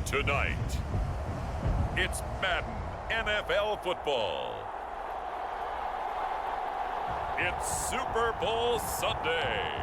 Tonight, it's Madden NFL football. It's Super Bowl Sunday.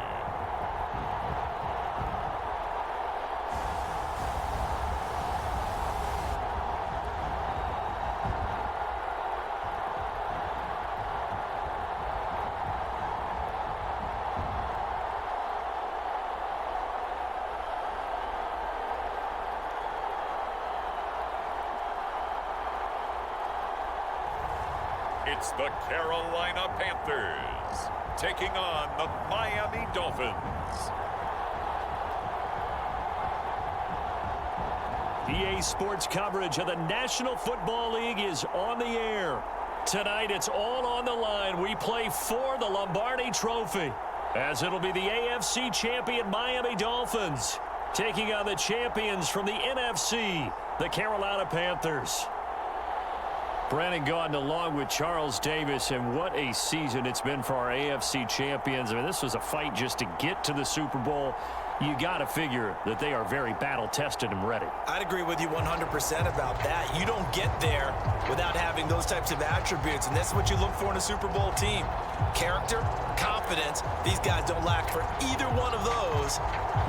It's the Carolina Panthers taking on the Miami Dolphins. EA Sports coverage of the National Football League is on the air. Tonight, it's all on the line. We play for the Lombardi Trophy, as it'll be the AFC champion Miami Dolphins taking on the champions from the NFC, the Carolina Panthers. Brandon Gaudin along with Charles Davis, and what a season it's been for our AFC champions. I mean, this was a fight just to get to the Super Bowl. You got to figure that they are very battle-tested and ready. I'd agree with you 100% about that. You don't get there without having those types of attributes, and that's what you look for in a Super Bowl team. Character, confidence. These guys don't lack for either one of those.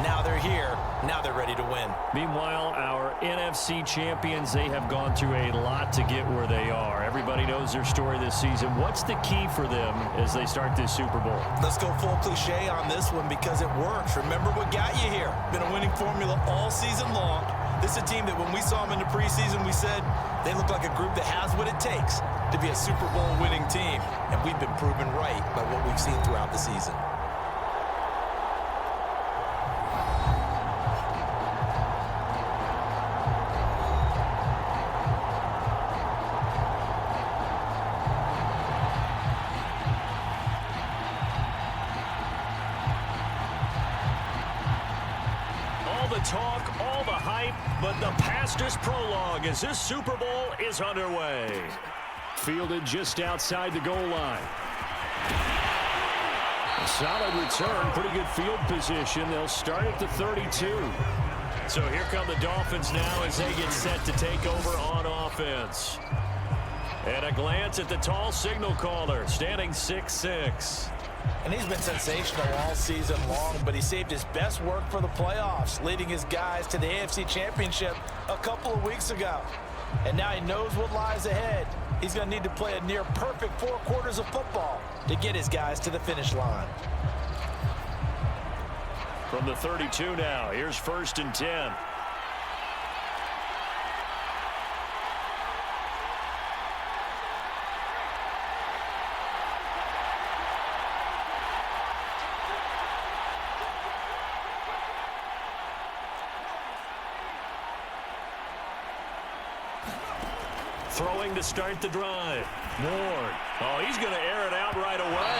Now they're here. Now they're ready to win. Meanwhile, our NFC champions, they have gone through a lot to get where they are. Everybody knows their story this season. What's the key for them as they start this Super Bowl? Let's go full cliche on this one because it works. Remember what got you here. Been a winning formula all season long. This is a team that when we saw them in the preseason, we said they look like a group that has what it takes to be a Super Bowl winning team. And we've been proven right by what we've seen throughout the season. Talk, all the hype, but the past is prologue as this Super Bowl is underway. Fielded just outside the goal line. A solid return, pretty good field position. They'll start at the 32. So here come the Dolphins now as they get set to take over on offense. And a glance at the tall signal caller, standing 6'6". And he's been sensational all season long, but he saved his best work for the playoffs, leading his guys to the AFC Championship a couple of weeks ago. And now he knows what lies ahead. He's going to need to play a near-perfect 4 quarters of football to get his guys to the finish line. From the 32 now, here's 1st and 10. Throwing to start the drive. Ward. Oh, he's going to air it out right away.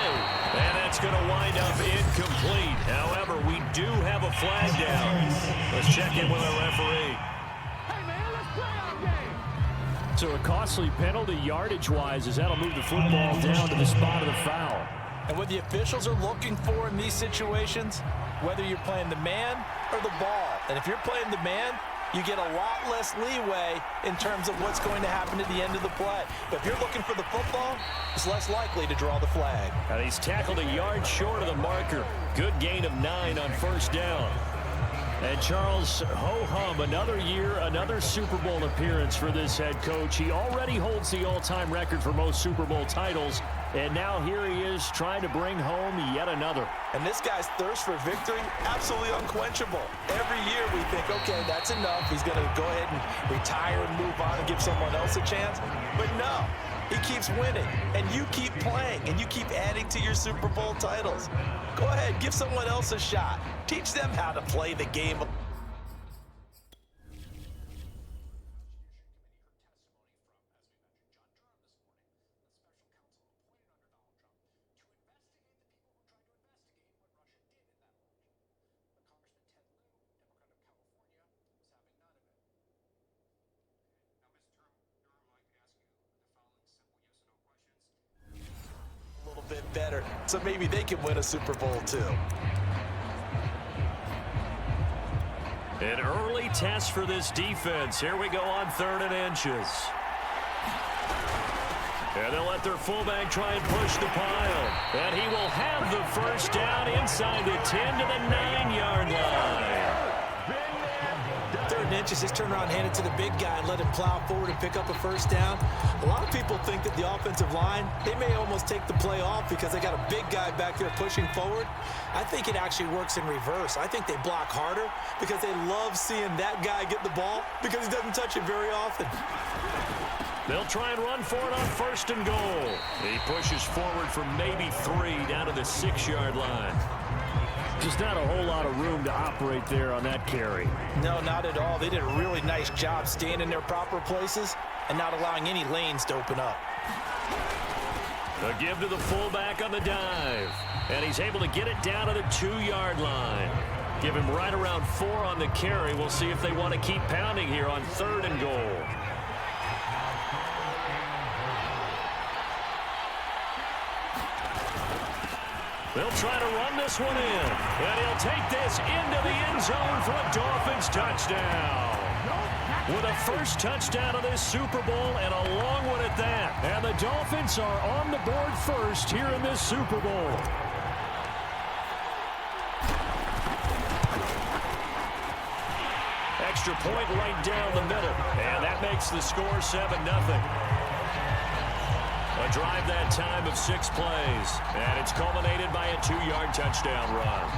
And that's going to wind up incomplete. However, we do have a flag down. Let's check in with our referee. Hey, man, let's play our game. So a costly penalty yardage-wise as that'll move the football down to the spot of the foul. And what the officials are looking for in these situations, whether you're playing the man or the ball. And if you're playing the man, you get a lot less leeway in terms of what's going to happen at the end of the play. But if you're looking for the football, it's less likely to draw the flag. And he's tackled a yard short of the marker. Good gain of 9 on 1st down. And Charles, ho-hum, another year, another Super Bowl appearance for this head coach. He already holds the all-time record for most Super Bowl titles. And now here he is trying to bring home yet another. And this guy's thirst for victory, absolutely unquenchable. Every year we think, okay, that's enough. He's going to go ahead and retire and move on and give someone else a chance. But no, he keeps winning. And you keep playing. And you keep adding to your Super Bowl titles. Go ahead, give someone else a shot. Teach them how to play the game. Bit better, so maybe they can win a Super Bowl too. An early test for this defense. Here we go on 3rd and inches. And they'll let their fullback try and push the pile. And he will have the first down inside the 10 to the 9-yard line. 3rd and inches, just turn around and hand it to the big guy and let him plow forward and pick up a first down. A lot of people think that the offensive line, they may almost take the play off because they got a big guy back there pushing forward. I think it actually works in reverse. I think they block harder because they love seeing that guy get the ball because he doesn't touch it very often. They'll try and run for it on 1st and goal. He pushes forward for maybe 3 down to the 6-yard line. Just not a whole lot of room to operate there on that carry. No, not at all. They did a really nice job staying in their proper places and not allowing any lanes to open up. A give to the fullback on the dive. And he's able to get it down to the 2-yard line. Give him right around 4 on the carry. We'll see if they want to keep pounding here on 3rd and goal. They'll try to run this one in. And he'll take this into the end zone for a Dolphins touchdown. With a first touchdown of this Super Bowl and a long one at that. And the Dolphins are on the board first here in this Super Bowl. Extra point right down the middle. And that makes the score 7-0. A drive that time of 6 plays. And it's culminated by a 2-yard touchdown run.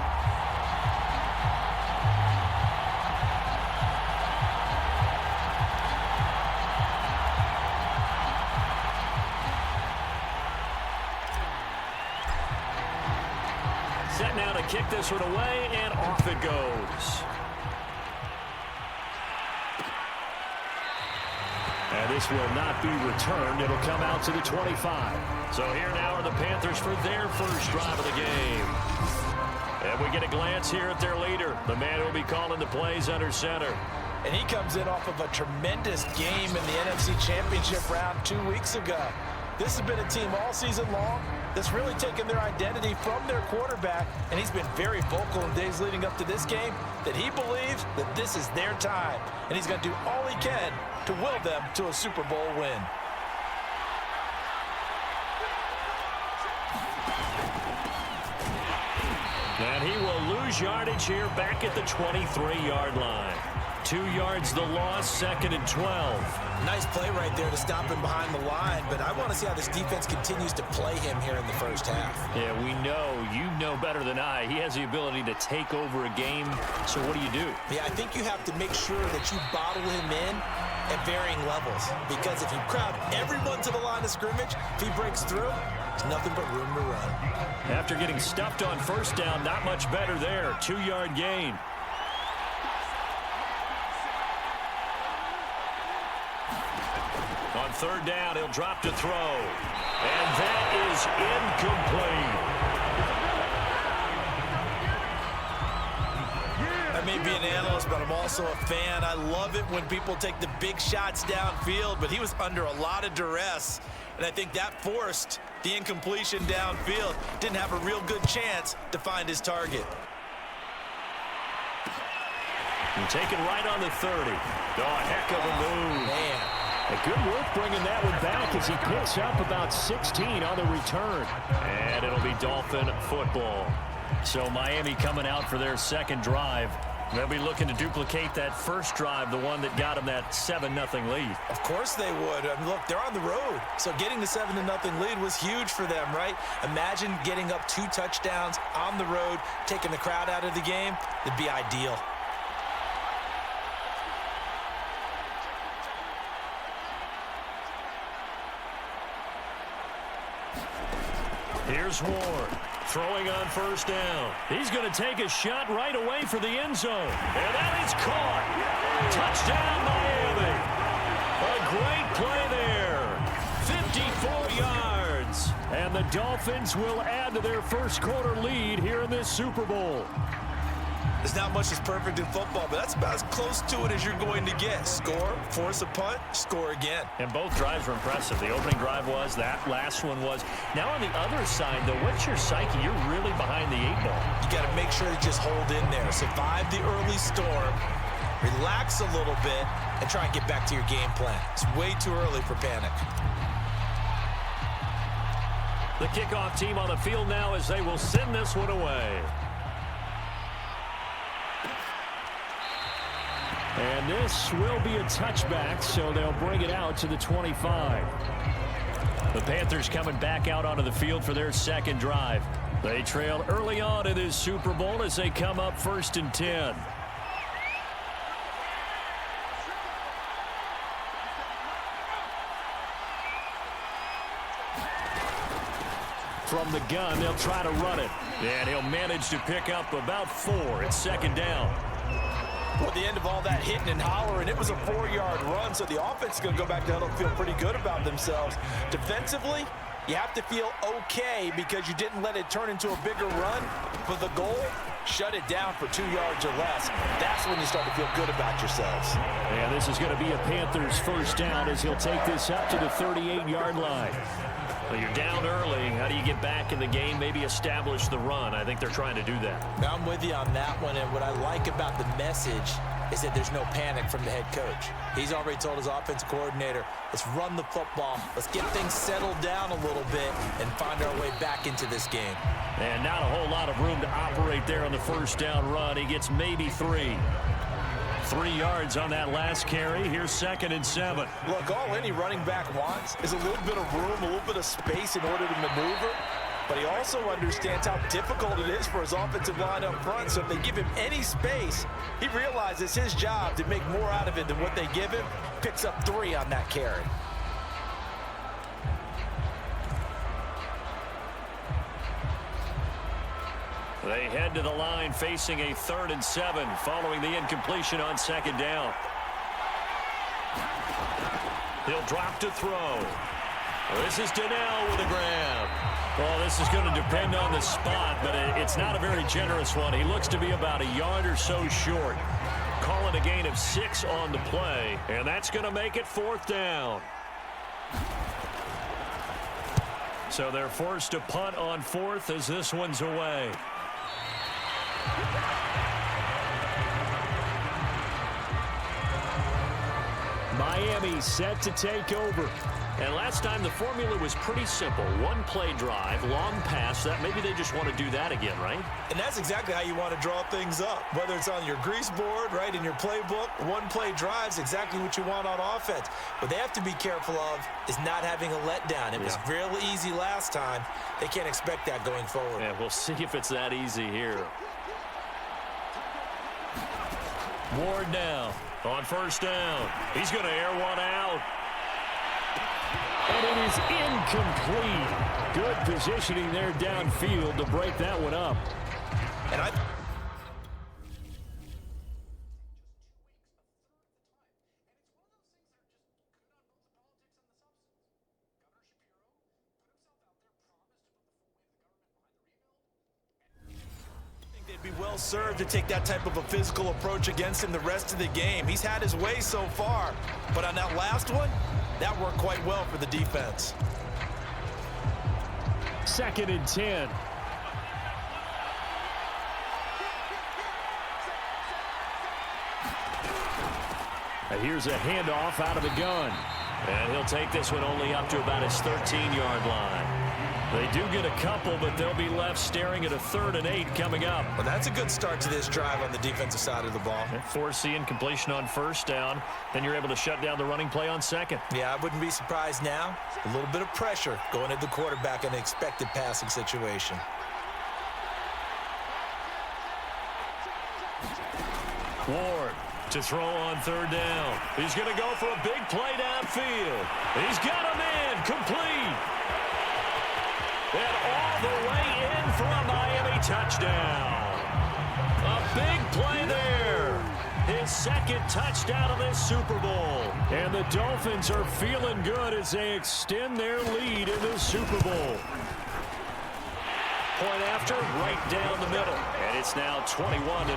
Set now to kick this one away, and off it goes. And this will not be returned. It'll come out to the 25. So here now are the Panthers for their first drive of the game. And we get a glance here at their leader, the man who will be calling the plays under center. And he comes in off of a tremendous game in the NFC Championship round 2 weeks ago. This has been a team all season long that's really taken their identity from their quarterback, and he's been very vocal in days leading up to this game that he believes that this is their time, and he's going to do all he can to will them to a Super Bowl win. And he will lose yardage here back at the 23-yard line. 2 yards the loss, 2nd and 12. Nice play right there to stop him behind the line, but I want to see how this defense continues to play him here in the first half. Yeah, we know. You know better than I. He has the ability to take over a game, so what do you do? Yeah, I think you have to make sure that you bottle him in at varying levels, because if you crowd everyone to the line of scrimmage, if he breaks through, there's nothing but room to run. After getting stuffed on 1st down, not much better there. 2-yard gain. On 3rd down, he'll drop to throw. And that is incomplete. I may be an analyst, but I'm also a fan. I love it when people take the big shots downfield, but he was under a lot of duress, and I think that forced the incompletion downfield. Didn't have a real good chance to find his target. And taken right on the 30. Oh, a heck of a move. Man. A good work bringing that one back as he picks up about 16 on the return. And it'll be Dolphin football. So Miami coming out for their 2nd drive. They'll be looking to duplicate that first drive, the one that got them that 7-0 lead. Of course they would. I mean, look, they're on the road. So getting the 7-0 lead was huge for them, right? Imagine getting up 2 touchdowns on the road, taking the crowd out of the game. It'd be ideal. Here's Ward, throwing on 1st down. He's going to take a shot right away for the end zone. And that is caught. Touchdown, Miami. A great play there. 54 yards. And the Dolphins will add to their first quarter lead here in this Super Bowl. There's not much that's perfect in football, but that's about as close to it as you're going to get. Score, force a punt, score again. And both drives were impressive. The opening drive was, that last one was. Now on the other side, though, what's your psyche? You're really behind the 8 ball. You got to make sure to just hold in there. Survive the early storm, relax a little bit, and try and get back to your game plan. It's way too early for panic. The kickoff team on the field now as they will send this one away. And this will be a touchback, so they'll bring it out to the 25. The Panthers coming back out onto the field for their second drive. They trail early on in this Super Bowl as they come up 1st and 10. From the gun, they'll try to run it. And he'll manage to pick up about 4. It's 2nd down. Well, at the end of all that hitting and hollering, it was a 4-yard run, so the offense is going to go back down and feel pretty good about themselves. Defensively, you have to feel okay because you didn't let it turn into a bigger run. But the goal, shut it down for 2 yards or less. That's when you start to feel good about yourselves. And this is going to be a Panthers first down as he'll take this up to the 38-yard line. Well, you're down early. How do you get back in the game, maybe establish the run? I think they're trying to do that. Now, I'm with you on that one, and what I like about the message is that there's no panic from the head coach. He's already told his offensive coordinator, let's run the football, let's get things settled down a little bit and find our way back into this game. And not a whole lot of room to operate there on the first down run. He gets maybe 3. 3 yards on that last carry. Here's 2nd and 7. Look, all any running back wants is a little bit of room, a little bit of space in order to maneuver. But he also understands how difficult it is for his offensive line up front. So if they give him any space, he realizes it's his job to make more out of it than what they give him. Picks up 3 on that carry. They head to the line facing a 3rd and 7 following the incompletion on 2nd down. He'll drop to throw. This is Donnell with a grab. Well, this is going to depend on the spot, but it's not a very generous one. He looks to be about a yard or so short. Calling a gain of 6 on the play, and that's going to make it 4th down. So they're forced to punt on 4th as this one's away. Miami set to take over. And last time the formula was pretty simple. 1 play drive, long pass. That maybe they just want to do that again, right? And that's exactly how you want to draw things up. Whether it's on your grease board, right, in your playbook, 1 play drive is exactly what you want on offense. What they have to be careful of is not having a letdown. It was real easy last time. They can't expect that going forward. Yeah, we'll see if it's that easy here. Ward now on 1st down. He's going to air one out. And it is incomplete. Good positioning there downfield to break that one up. And they'd be well served to take that type of a physical approach against him the rest of the game. He's had his way so far, but on that last one, that worked quite well for the defense. 2nd and 10. And here's a handoff out of the gun. And he'll take this one only up to about his 13-yard line. They do get a couple, but they'll be left staring at a 3rd and 8 coming up. Well, that's a good start to this drive on the defensive side of the ball. Force the incompletion on 1st down. Then you're able to shut down the running play on 2nd. Yeah, I wouldn't be surprised now. A little bit of pressure going at the quarterback in an expected passing situation. Ward to throw on 3rd down. He's going to go for a big play downfield. He's got him in, complete. And all the way in for a Miami touchdown. A big play there. His 2nd touchdown of this Super Bowl. And the Dolphins are feeling good as they extend their lead in the Super Bowl. point after, right down the middle. And it's now 21-0.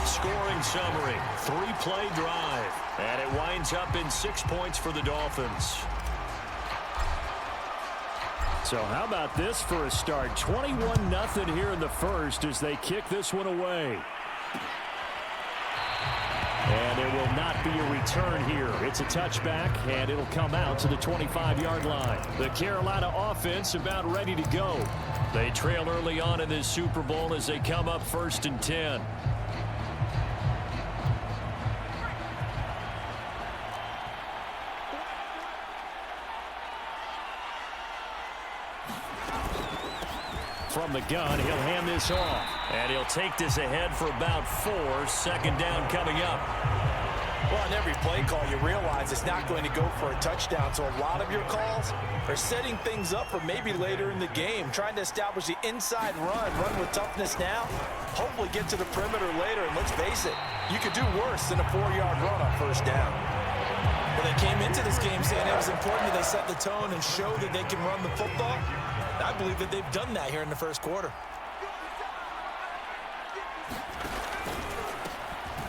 Scoring summary, 3-play drive. And it winds up in 6 points for the Dolphins. So how about this for a start? 21-0 here in the first as they kick this one away. And there will not be a return here. It's a touchback, and it'll come out to the 25-yard line. The Carolina offense about ready to go. They trail early on in this Super Bowl as they come up 1st and 10. From the gun, he'll hand this off. And he'll take this ahead for about 4. 2nd down coming up. Well, on every play call, you realize it's not going to go for a touchdown. So a lot of your calls are setting things up for maybe later in the game, trying to establish the inside run with toughness now, hopefully get to the perimeter later. And let's face it, you could do worse than a 4-yard run on 1st down. Well, they came into this game saying it was important that they set the tone and show that they can run the football. I believe that they've done that here in the 1st quarter.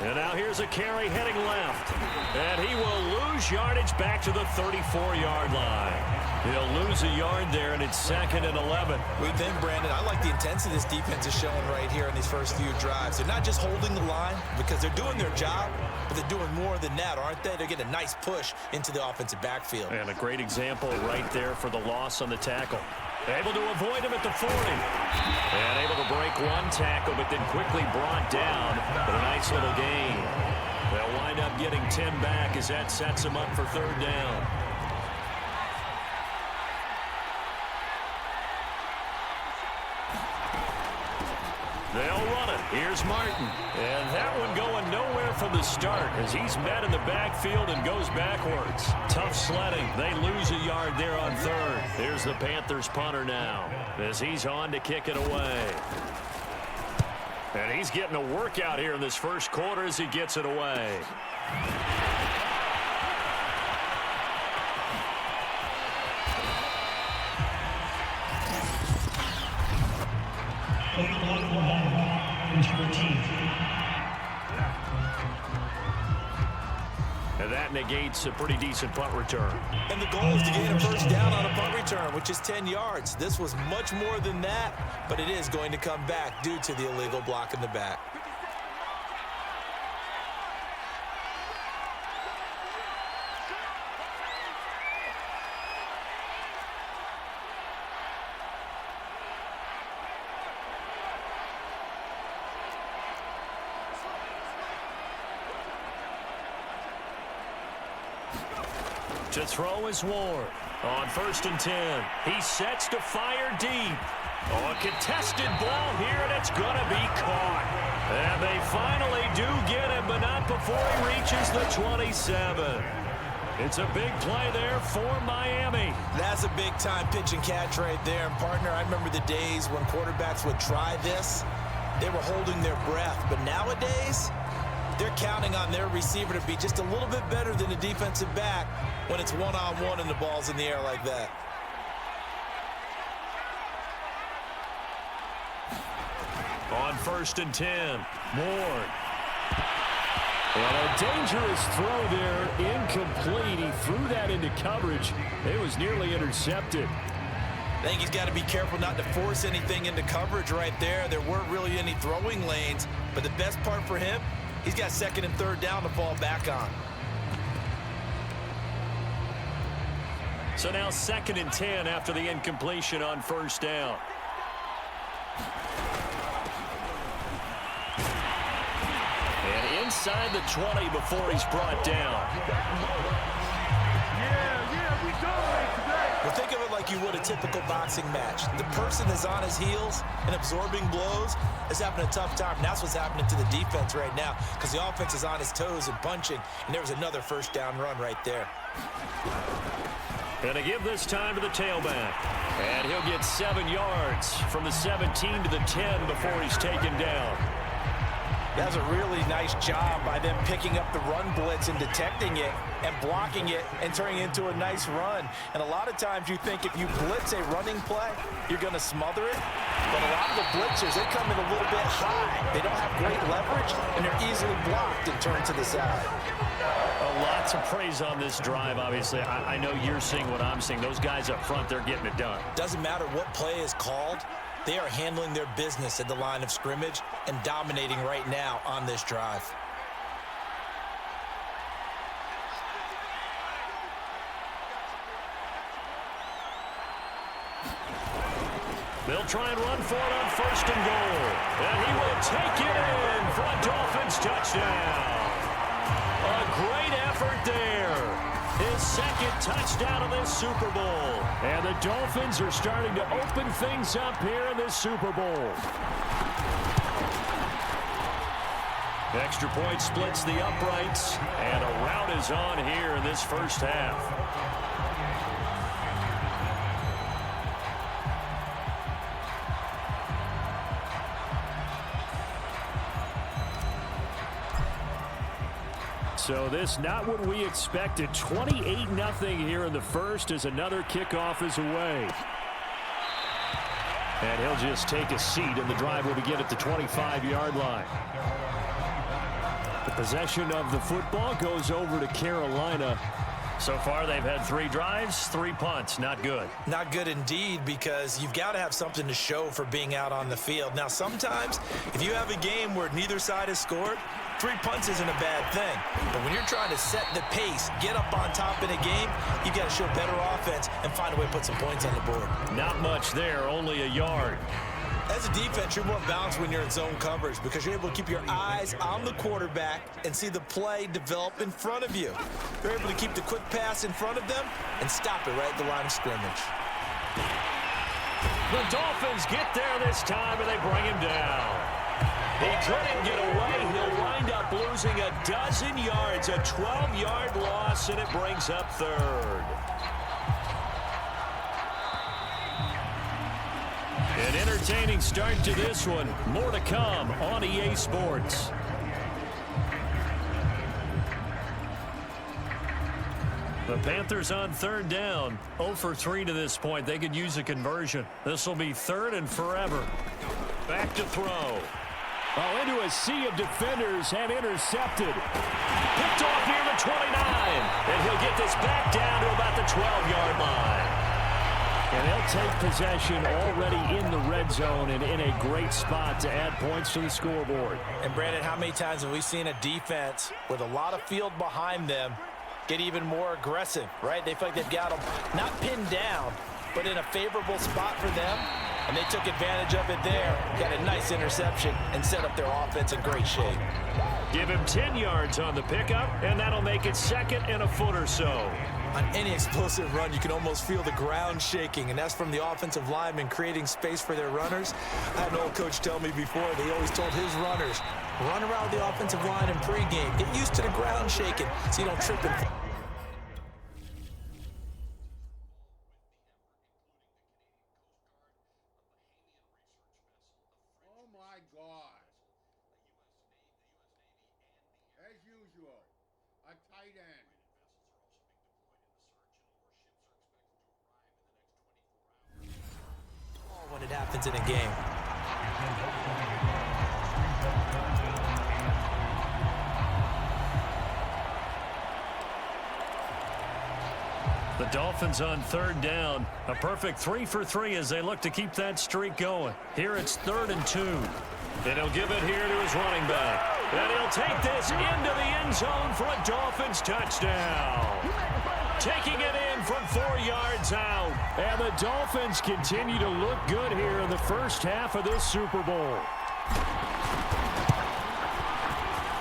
And now here's a carry heading left. And he will lose yardage back to the 34-yard line. He'll lose a yard there, and it's 2nd and 11. We think, Brandon, I like the intensity this defense is showing right here in these first few drives. They're not just holding the line because they're doing their job, but they're doing more than that, aren't they? They're getting a nice push into the offensive backfield. And a great example right there for the loss on the tackle. Able to avoid him at the 40. And able to break one tackle, but then quickly brought down. But a nice little gain. They'll wind up getting 10 back as that sets them up for 3rd down. They'll run it. Here's Martin. And that one going nowhere from the start as he's met in the backfield and goes backwards. Tough sledding. They lose a yard there on 3rd. Here's the Panthers punter now as he's on to kick it away. And he's getting a workout here in this 1st quarter as he gets it away. And that negates a pretty decent punt return. And the goal is to gain a 1st down on a punt return, which is 10 yards. This was much more than that, but it is going to come back due to the illegal block in the back. To throw is Ward. On 1st and 10. He sets to fire deep. Oh, a contested ball here, and it's going to be caught. And they finally do get him, but not before he reaches the 27. It's a big play there for Miami. That's a big-time pitch and catch right there. And, partner, I remember the days when quarterbacks would try this. They were holding their breath. But nowadays, they're counting on their receiver to be just a little bit better than the defensive back when it's one-on-one and the ball's in the air like that. On 1st and 10, Ward. And a dangerous throw there, incomplete. He threw that into coverage. It was nearly intercepted. I think he's got to be careful not to force anything into coverage right there. There weren't really any throwing lanes, but the best part for him, he's got 2nd and 3rd down to fall back on. So now 2nd and 10 after the incompletion on 1st down. And inside the 20 before he's brought down. Yeah, we dominate today. Well, think of it like you would a typical boxing match. The person is on his heels and absorbing blows is having a tough time. And that's what's happening to the defense right now because the offense is on his toes and punching. And there was another 1st down run right there. And to give this time to the tailback. And he'll get 7 yards from the 17 to the 10 before he's taken down. That's a really nice job by them picking up the run blitz and detecting it and blocking it and turning it into a nice run. And a lot of times you think if you blitz a running play, you're going to smother it. But a lot of the blitzers, they come in a little bit high. They don't have great leverage, and they're easily blocked and turned to the side. Lots of praise on this drive, obviously. I know you're seeing what I'm seeing. Those guys up front, they're getting it done. Doesn't matter what play is called. They are handling their business at the line of scrimmage and dominating right now on this drive. They'll try and run for it on 1st and goal. And he will take it in for a Dolphins touchdown. A great effort there. His second touchdown of this Super Bowl. And the Dolphins are starting to open things up here in this Super Bowl. Extra point splits the uprights. And a rout is on here in this first half. So this not what we expected. 28-0 here in the first as another kickoff is away. And he'll just take a seat, and the drive will begin at the 25-yard line. The possession of the football goes over to Carolina. So far, they've had 3 drives, 3 punts. Not good. Not good indeed, because you've got to have something to show for being out on the field. Now, sometimes, if you have a game where neither side has scored, 3 punts isn't a bad thing. But when you're trying to set the pace, get up on top in a game, you've got to show better offense and find a way to put some points on the board. Not much there, only a yard. As a defense, you're more balanced when you're in zone coverage because you're able to keep your eyes on the quarterback and see the play develop in front of you. You're able to keep the quick pass in front of them and stop it right at the line of scrimmage. The Dolphins get there this time, and they bring him down. He couldn't get away. He'll wind up losing a dozen yards, a 12-yard loss, and it brings up 3rd. An entertaining start to this one. More to come on EA Sports. The Panthers on 3rd down. 0 for 3 to this point. They could use a conversion. This will be 3rd and forever. Back to throw. Oh, into a sea of defenders and intercepted. Picked off near the 29. And he'll get this back down to about the 12-yard line. And they'll take possession already in the red zone and in a great spot to add points to the scoreboard. And, Brandon, how many times have we seen a defense with a lot of field behind them get even more aggressive, right? They feel like they've got them not pinned down, but in a favorable spot for them. And they took advantage of it there, got a nice interception, and set up their offense in great shape. Give him 10 yards on the pickup, and that'll make it 2nd and a foot or so. On any explosive run, you can almost feel the ground shaking, and that's from the offensive linemen creating space for their runners. I had an old coach tell me before, they always told his runners, run around the offensive line in pregame. Get used to the ground shaking so you don't trip and fall. As usual, a tight end. When it happens in a game. The Dolphins on 3rd down. A perfect 3 for 3 as they look to keep that streak going. Here it's 3rd and 2. And he'll give it here to his running back. And he'll take this into the end zone for a Dolphins touchdown. Taking it in from 4 yards out. And the Dolphins continue to look good here in the first half of this Super Bowl.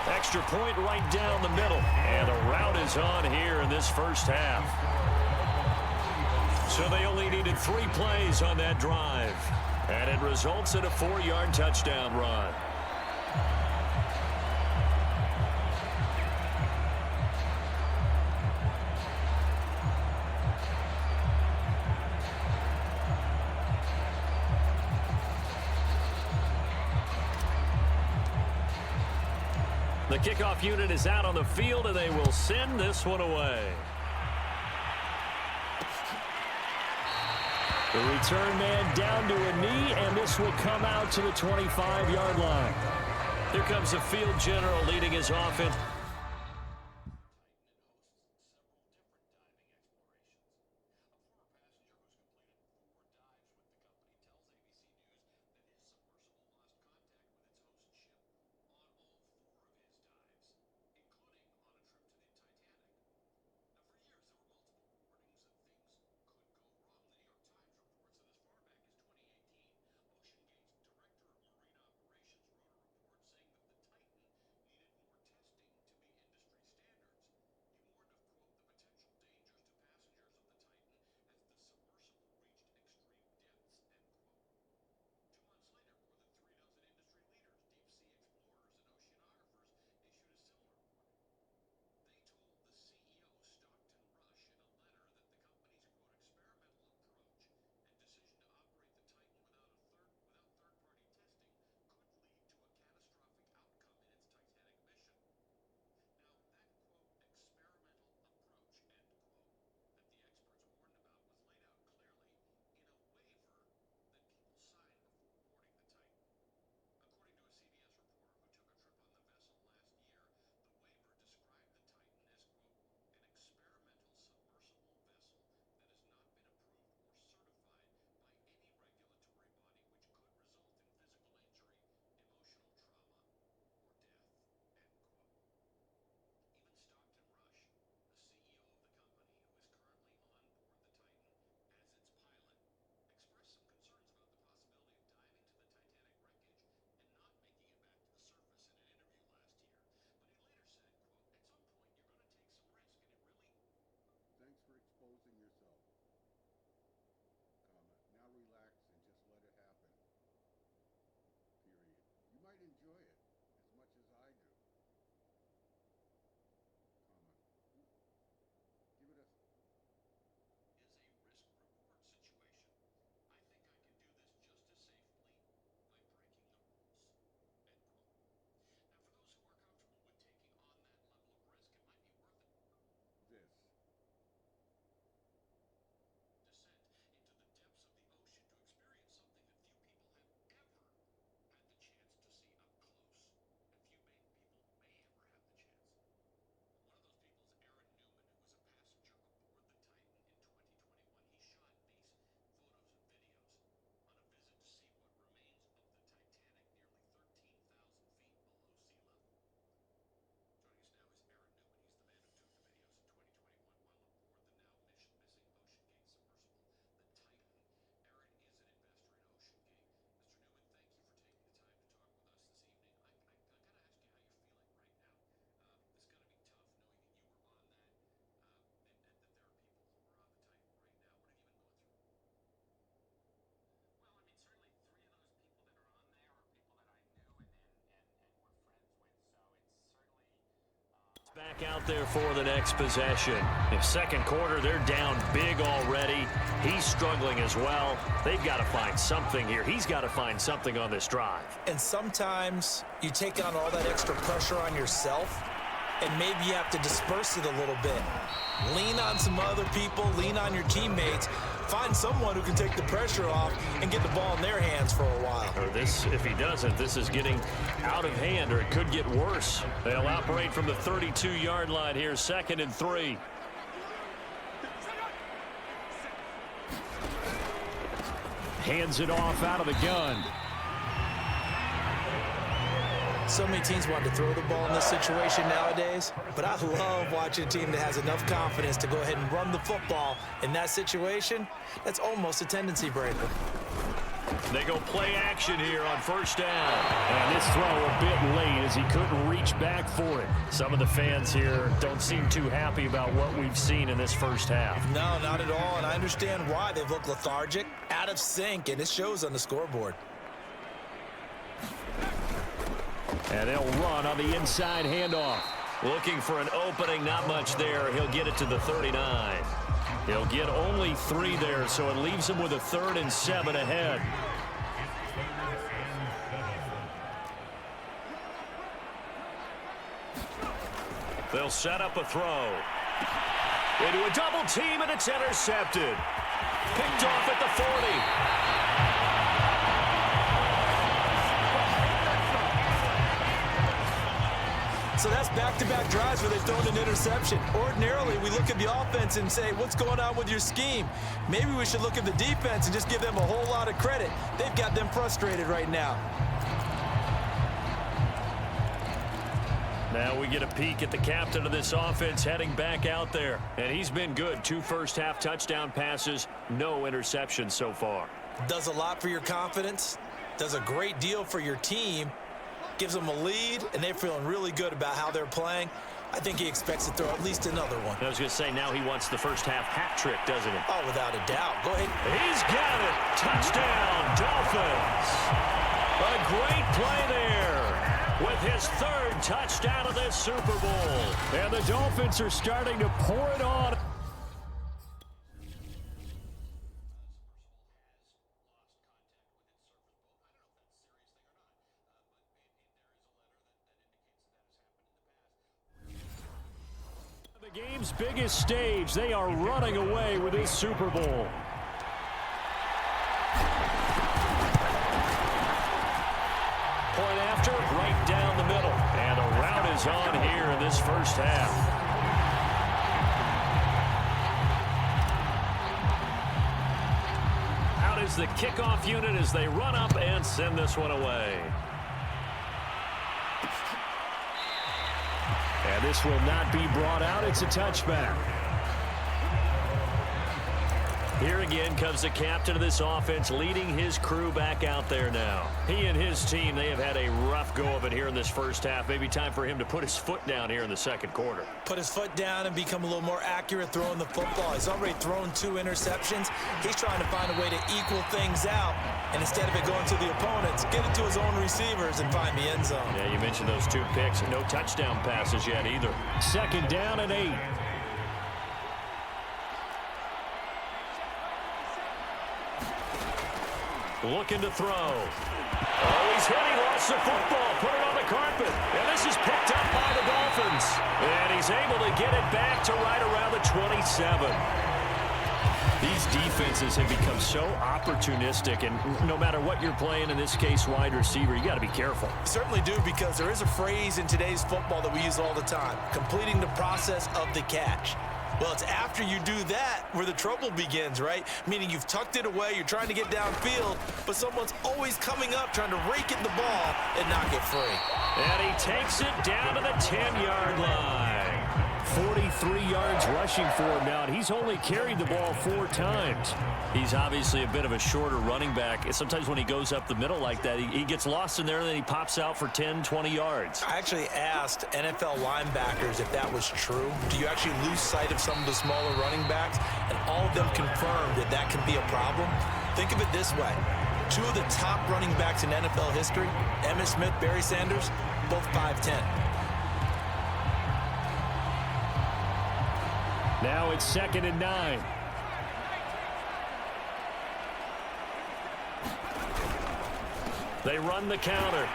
Extra point right down the middle. And a rout is on here in this first half. So they only needed 3 plays on that drive. And it results in a 4-yard touchdown run. The kickoff unit is out on the field, and they will send this one away. The return man down to a knee, and this will come out to the 25-yard line. Here comes the field general leading his offense. Back out there for the next possession. In second quarter, they're down big already. He's struggling as well. They've got to find something here. He's got to find something on this drive. And sometimes you take on all that extra pressure on yourself, and maybe you have to disperse it a little bit. Lean on some other people, lean on your teammates. Find someone who can take the pressure off and get the ball in their hands for a while. Or this, if he doesn't, this is getting out of hand, or it could get worse. They'll operate from the 32-yard line here, 2nd and 3. Hands it off out of the gun. So many teams want to throw the ball in this situation nowadays, but I love watching a team that has enough confidence to go ahead and run the football in that situation. That's almost a tendency breaker. They go play action here on first down. And this throw a bit late as he couldn't reach back for it. Some of the fans here don't seem too happy about what we've seen in this first half. No, not at all, and I understand why. They've looked lethargic, out of sync, and it shows on the scoreboard. And they'll run on the inside handoff. Looking for an opening, not much there. He'll get it to the 39. He'll get only 3 there, so it leaves him with a 3rd and 7 ahead. They'll set up a throw. Into a double team, and it's intercepted. Picked off at the 40. So that's back-to-back drives where they've thrown an interception. Ordinarily, we look at the offense and say, what's going on with your scheme? Maybe we should look at the defense and just give them a whole lot of credit. They've got them frustrated right now. Now we get a peek at the captain of this offense heading back out there. And he's been good. 2 first-half touchdown passes, no interceptions so far. Does a lot for your confidence. Does a great deal for your team. Gives them a lead, and they're feeling really good about how they're playing. I think he expects to throw at least another one. I was going to say, now he wants the first-half hat trick, doesn't he? Oh, without a doubt. Go ahead. He's got it. Touchdown, Dolphins. A great play there with his 3rd touchdown of this Super Bowl. And the Dolphins are starting to pour it on. The game's biggest stage. They are running away with this Super Bowl. Point after, right down the middle. And a rout is on here in this first half. Out is the kickoff unit as they run up and send this one away. And this will not be brought out. It's a touchback. Here again comes the captain of this offense leading his crew back out there now. He and his team, they have had a rough go of it here in this first half. Maybe time for him to put his foot down here in the second quarter. Put his foot down and become a little more accurate throwing the football. He's already thrown 2 interceptions. He's trying to find a way to equal things out. And instead of it going to the opponents, get it to his own receivers and find the end zone. Yeah, you mentioned those 2 picks. No touchdown passes yet either. 2nd down and 8. Looking to throw. Oh, he's hit. He lost the football. Put it on the carpet. And this is picked up by the Dolphins. And he's able to get it back to right around the 27. These defenses have become so opportunistic, and no matter what you're playing, in this case, wide receiver, you got to be careful. You certainly do, because there is a phrase in today's football that we use all the time, completing the process of the catch. Well, it's after you do that where the trouble begins, right? Meaning you've tucked it away, you're trying to get downfield, but someone's always coming up trying to rake at the ball and knock it free. And he takes it down to the 10-yard line. 43 yards rushing for him now, and he's only carried the ball 4 times. He's obviously a bit of a shorter running back. Sometimes when he goes up the middle like that, he gets lost in there, and then he pops out for 10, 20 yards. I actually asked NFL linebackers if that was true. Do you actually lose sight of some of the smaller running backs? And all of them confirmed that that can be a problem. Think of it this way. 2 of the top running backs in NFL history, Emmitt Smith, Barry Sanders, both 5'10". Now it's 2nd and 9. They run the counter.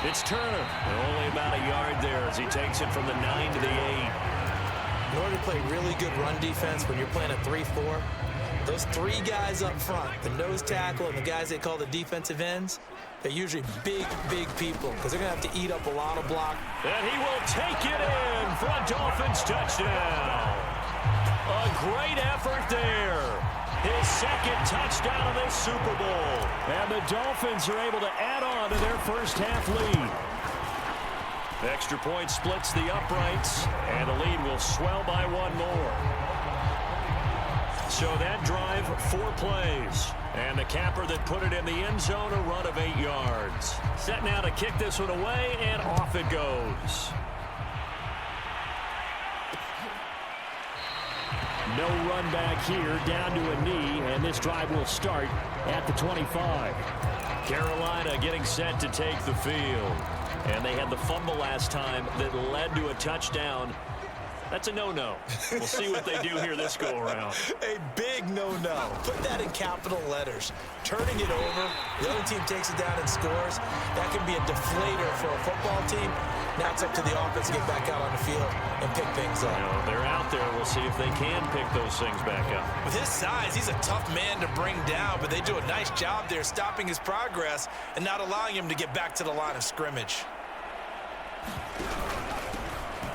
It's Turner. Only about a yard there as he takes it from the 9 to the 8. In order to play really good run defense when you're playing a 3-4, those 3 guys up front, the nose tackle and the guys they call the defensive ends, they're usually big, big people because they're going to have to eat up a lot of block. And he will take it in for a Dolphins touchdown. A great effort there. His 2nd touchdown of this Super Bowl. And the Dolphins are able to add on to their first half lead. Extra point splits the uprights, and the lead will swell by 1 more. So that drive, 4 plays. And the capper that put it in the end zone, a run of 8 yards. Set now to kick this one away, and off it goes. No run back here, down to a knee, and this drive will start at the 25. Carolina getting set to take the field. And they had the fumble last time that led to a touchdown. That's a no-no. We'll see what they do here this go-around. A big no-no. Put that in capital letters. Turning it over, the other team takes it down and scores. That can be a deflator for a football team. Now it's up to the offense to get back out on the field and pick things up. They're out there. We'll see if they can pick those things back up. With his size, he's a tough man to bring down, but they do a nice job there stopping his progress and not allowing him to get back to the line of scrimmage.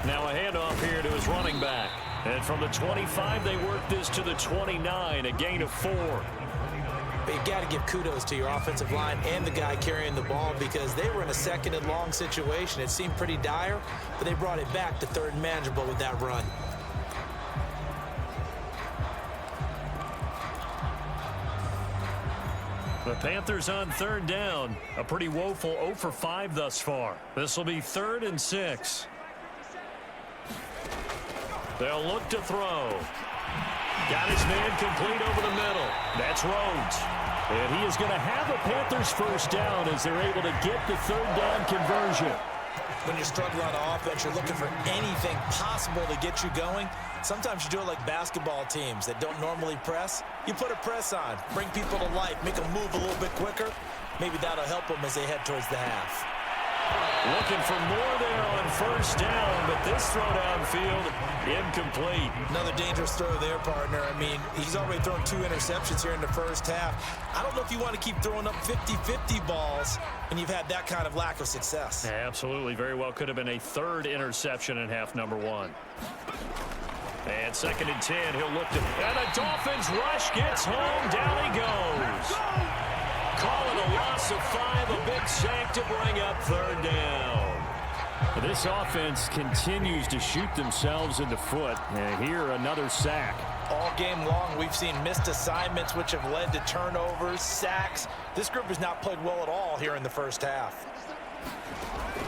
Now a handoff here to his running back. And from the 25, they work this to the 29, a gain of 4. But you've got to give kudos to your offensive line and the guy carrying the ball because they were in a second and long situation. It seemed pretty dire, but they brought it back to third and manageable with that run. The Panthers on third down. A pretty woeful 0 for 5 thus far. This will be 3rd and 6. They'll look to throw. Got his man complete over the middle. That's Rhodes. And he is going to have a Panthers first down as they're able to get the third down conversion. When you're struggling on offense, you're looking for anything possible to get you going. Sometimes you do it like basketball teams that don't normally press. You put a press on, bring people to life, make them move a little bit quicker. Maybe that'll help them as they head towards the half. Looking for more there on first down, but this throw downfield, incomplete. Another dangerous throw there, partner. I mean, he's already thrown 2 interceptions here in the first half. I don't know if you want to keep throwing up 50-50 balls when you've had that kind of lack of success. Yeah, absolutely. Very well could have been a 3rd interception in half number 1. And 2nd and 10, he'll look to... And the Dolphins rush gets home. Down he goes. Call it a loss of 5, a big sack to bring up third down. This offense continues to shoot themselves in the foot. And here, another sack. All game long, we've seen missed assignments, which have led to turnovers, sacks. This group has not played well at all here in the first half.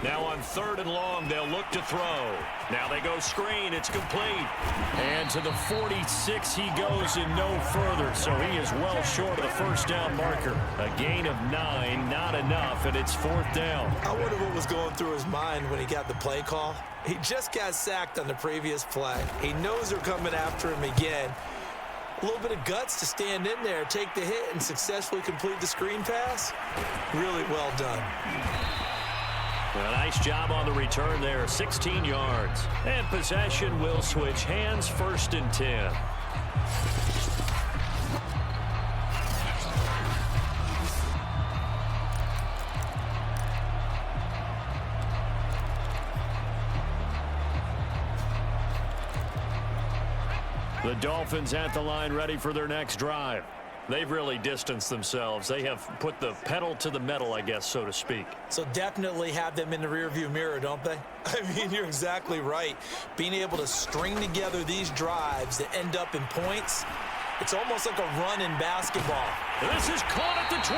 Now on 3rd and long, they'll look to throw. Now they go screen. It's complete. And to the 46 he goes and no further. So he is well short of the first down marker. A gain of 9, not enough, and it's 4th down. I wonder what was going through his mind when he got the play call. He just got sacked on the previous play. He knows they're coming after him again. A little bit of guts to stand in there, take the hit, and successfully complete the screen pass. Really well done. A nice job on the return there, 16 yards. And possession will switch hands, 1st and 10. The Dolphins at the line ready for their next drive. They've really distanced themselves. They have put the pedal to the metal, I guess, so to speak. So definitely have them in the rearview mirror, don't they? I mean, you're exactly right. Being able to string together these drives that end up in points, it's almost like a run in basketball. This is caught at the 20.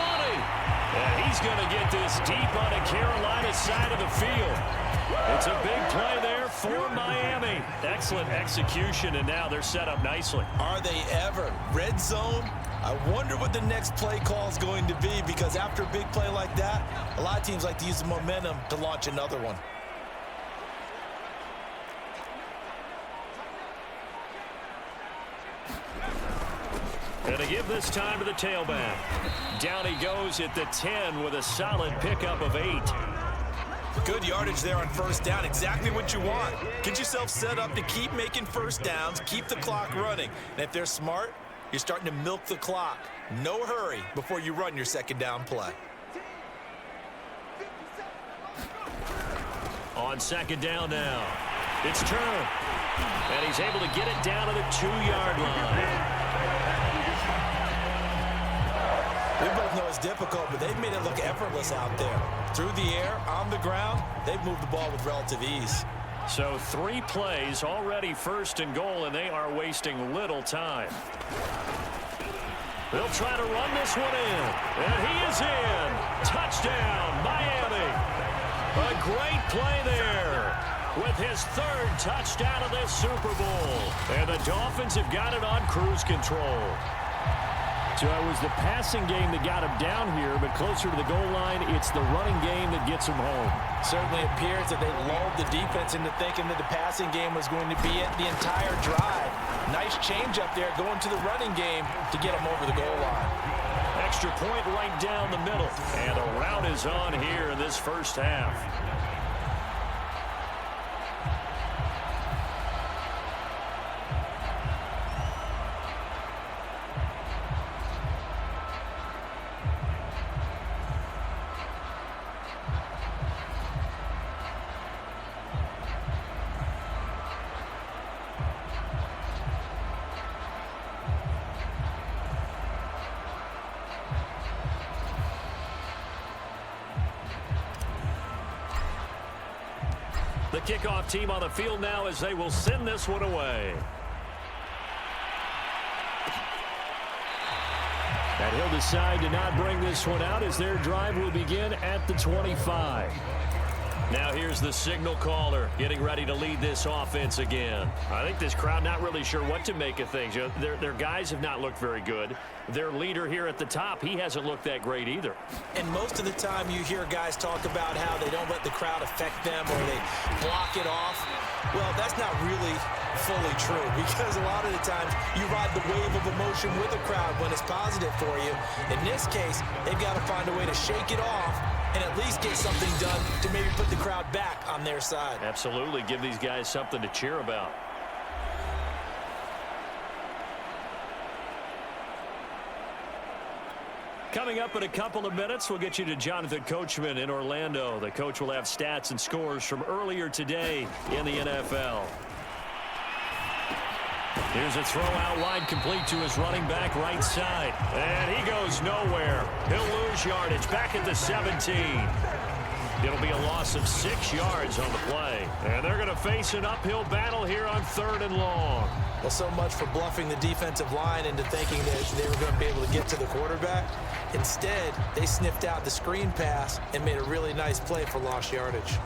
And he's going to get this deep on the Carolina side of the field. It's a big play there for Miami. Excellent execution, and now they're set up nicely. Are they ever? Red zone? I wonder what the next play call is going to be, because after a big play like that, a lot of teams like to use the momentum to launch another one. And to give this time to the tailback. Down he goes at the 10 with a solid pickup of 8. Good yardage there on first down. Exactly what you want. Get yourself set up to keep making first downs, keep the clock running. And if they're smart, you're starting to milk the clock. No hurry before you run your second down play. On second down now. It's Turner. And he's able to get it down to the 2-yard line. We both know it's difficult, but they've made it look effortless out there. Through the air, on the ground, they've moved the ball with relative ease. So 3 plays, already 1st and goal, and they are wasting little time. They'll try to run this one in. And he is in. Touchdown, Miami. A great play there with his 3rd touchdown of this Super Bowl. And the Dolphins have got it on cruise control. So it was the passing game that got him down here, but closer to the goal line, it's the running game that gets him home. Certainly appears that they lulled the defense into thinking that the passing game was going to be it the entire drive. Nice change up there going to the running game to get him over the goal line. Extra point right down the middle. And a rout is on here in this first half. The kickoff team on the field now as they will send this one away. And he'll decide to not bring this one out as their drive will begin at the 25. Now here's the signal caller getting ready to lead this offense again. I think this crowd not really sure what to make of things. You know, their guys have not looked very good. Their leader here at the top, he hasn't looked that great either. And most of the time you hear guys talk about how they don't let the crowd affect them or they block it off. Well, that's not really fully true because a lot of the times you ride the wave of emotion with a crowd when it's positive for you. In this case, they've got to find a way to shake it off and at least get something done to maybe put the crowd back on their side. Absolutely. Give these guys something to cheer about. Coming up in a couple of minutes, we'll get you to Jonathan Coachman in Orlando. The coach will have stats and scores from earlier today in the NFL. Here's a throw out wide, complete to his running back right side. And he goes nowhere. He'll lose yardage back at the 17. It'll be a loss of 6 yards on the play. And they're going to face an uphill battle here on 3rd and long. Well, so much for bluffing the defensive line into thinking that they were going to be able to get to the quarterback. Instead, they sniffed out the screen pass and made a really nice play for lost yardage.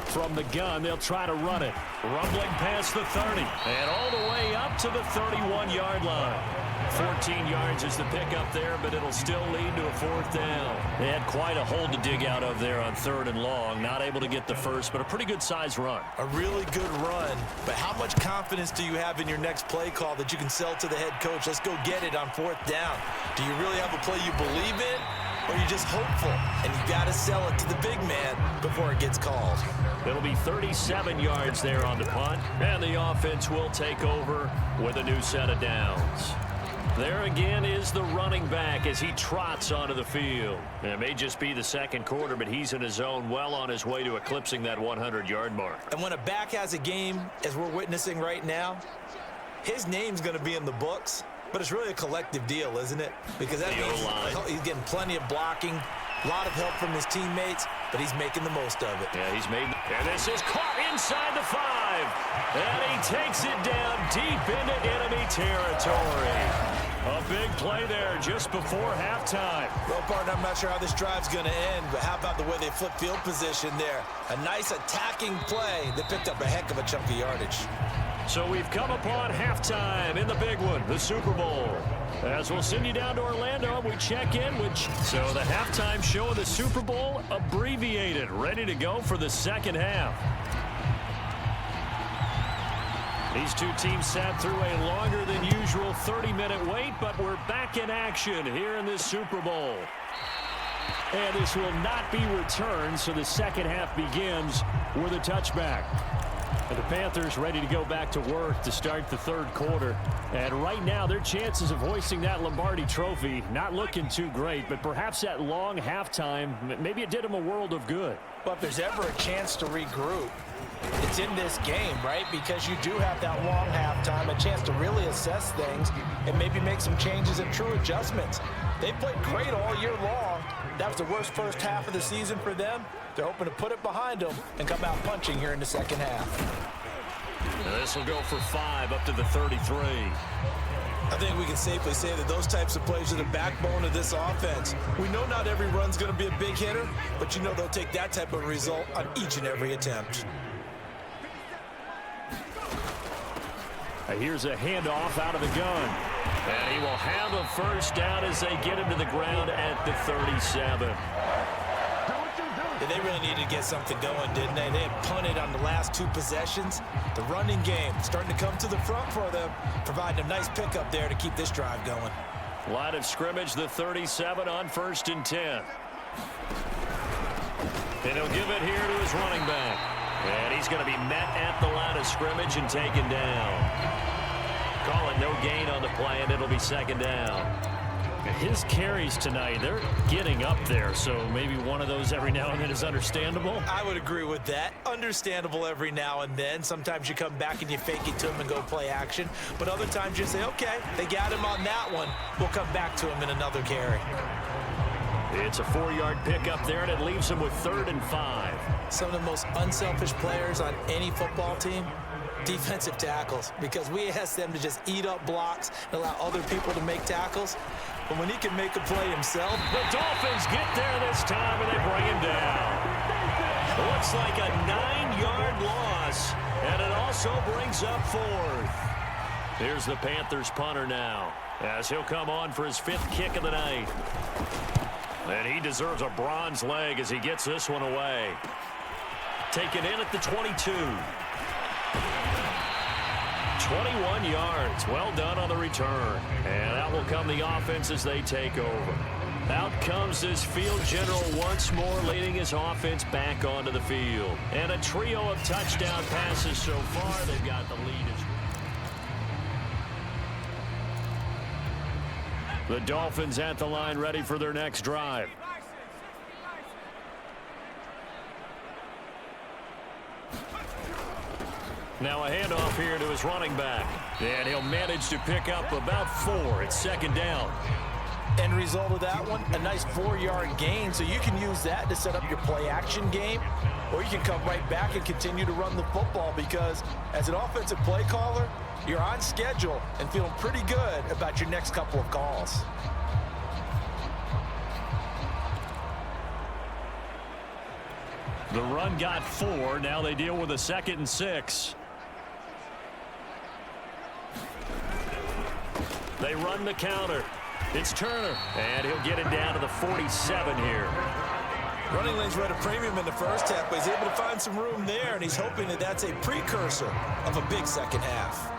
From the gun, they'll try to run it. Rumbling past the 30. And all the way up to the 31-yard line. 14 yards is the pickup there, but it'll still lead to a 4th down. They had quite a hole to dig out of there on 3rd and long. Not able to get the first, but a pretty good-sized run. A really good run, but how much confidence do you have in your next play call that you can sell to the head coach? Let's go get it on 4th down. Do you really have a play you believe in, or are you just hopeful? And you got to sell it to the big man before it gets called. It'll be 37 yards there on the punt, and the offense will take over with a new set of downs. There again is the running back as he trots onto the field. And it may just be the second quarter, but he's in his zone, well on his way to eclipsing that 100-yard mark. And when a back has a game, as we're witnessing right now, his name's going to be in the books, but it's really a collective deal, isn't it? Because that means he's getting plenty of blocking, a lot of help from his teammates, but he's making the most of it. Yeah, he's made. And this is caught inside the 5. And he takes it down deep into enemy territory. A big play there just before halftime. Well, partner, I'm not sure how this drive's going to end, but how about the way they flip field position there? A nice attacking play that picked up a heck of a chunk of yardage. So we've come upon halftime in the big one, the Super Bowl. As we'll send you down to Orlando, we check in with... So the halftime show of the Super Bowl abbreviated, ready to go for the second half. These two teams sat through a longer than usual 30-minute wait, but we're back in action here in this Super Bowl. And this will not be returned, so the second half begins with a touchback. And the Panthers ready to go back to work to start the 3rd quarter. And right now, their chances of hoisting that Lombardi trophy not looking too great, but perhaps that long halftime, maybe it did them a world of good. But if there's ever a chance to regroup, it's in this game, right? Because you do have that long halftime, a chance to really assess things and maybe make some changes and true adjustments. They played great all year long. That was the worst first half of the season for them. They're hoping to put it behind them and come out punching here in the second half. And this will go for 5 up to the 33. I think we can safely say that those types of plays are the backbone of this offense. We know not every run's going to be a big hitter, but you know they'll take that type of result on each and every attempt. Here's a handoff out of the gun. And he will have a first down as they get him to the ground at the 37. Yeah, they really needed to get something going, didn't they? They had punted on the last 2 possessions. The running game starting to come to the front for them, providing a nice pickup there to keep this drive going. Line of scrimmage, the 37 on 1st and 10. And he'll give it here to his running back. And he's going to be met at the line of scrimmage and taken down. Call it no gain on the play, and it'll be 2nd down. His carries tonight, they're getting up there, so maybe one of those every now and then is understandable. I would agree with that. Understandable every now and then. Sometimes you come back and you fake it to him and go play action. But other times you say, okay, they got him on that one. We'll come back to him in another carry. It's a 4-yard pickup there, and it leaves him with 3rd and 5. Some of the most unselfish players on any football team, defensive tackles, because we ask them to just eat up blocks and allow other people to make tackles. But when he can make a play himself, the Dolphins get there this time, and they bring him down. Looks like a 9-yard loss, and it also brings up 4th. Here's the Panthers punter now, as he'll come on for his 5th kick of the night. And he deserves a bronze leg as he gets this one away. Taken in at the 22. 21 yards. Well done on the return. And out will come the offense as they take over. Out comes this field general once more, leading his offense back onto the field. And a trio of touchdown passes so far. They've got the lead as well. The Dolphins at the line, ready for their next drive. Now a handoff here to his running back. And he'll manage to pick up about 4. It's 2nd down. End result of that one, a nice 4-yard gain. So you can use that to set up your play-action game, or you can come right back and continue to run the football, because as an offensive play caller, you're on schedule and feeling pretty good about your next couple of calls. The run got 4. Now they deal with a 2nd and 6. They run the counter. It's Turner, and he'll get it down to the 47 here. Running lanes were at a premium in the first half, but he's able to find some room there, and he's hoping that that's a precursor of a big second half.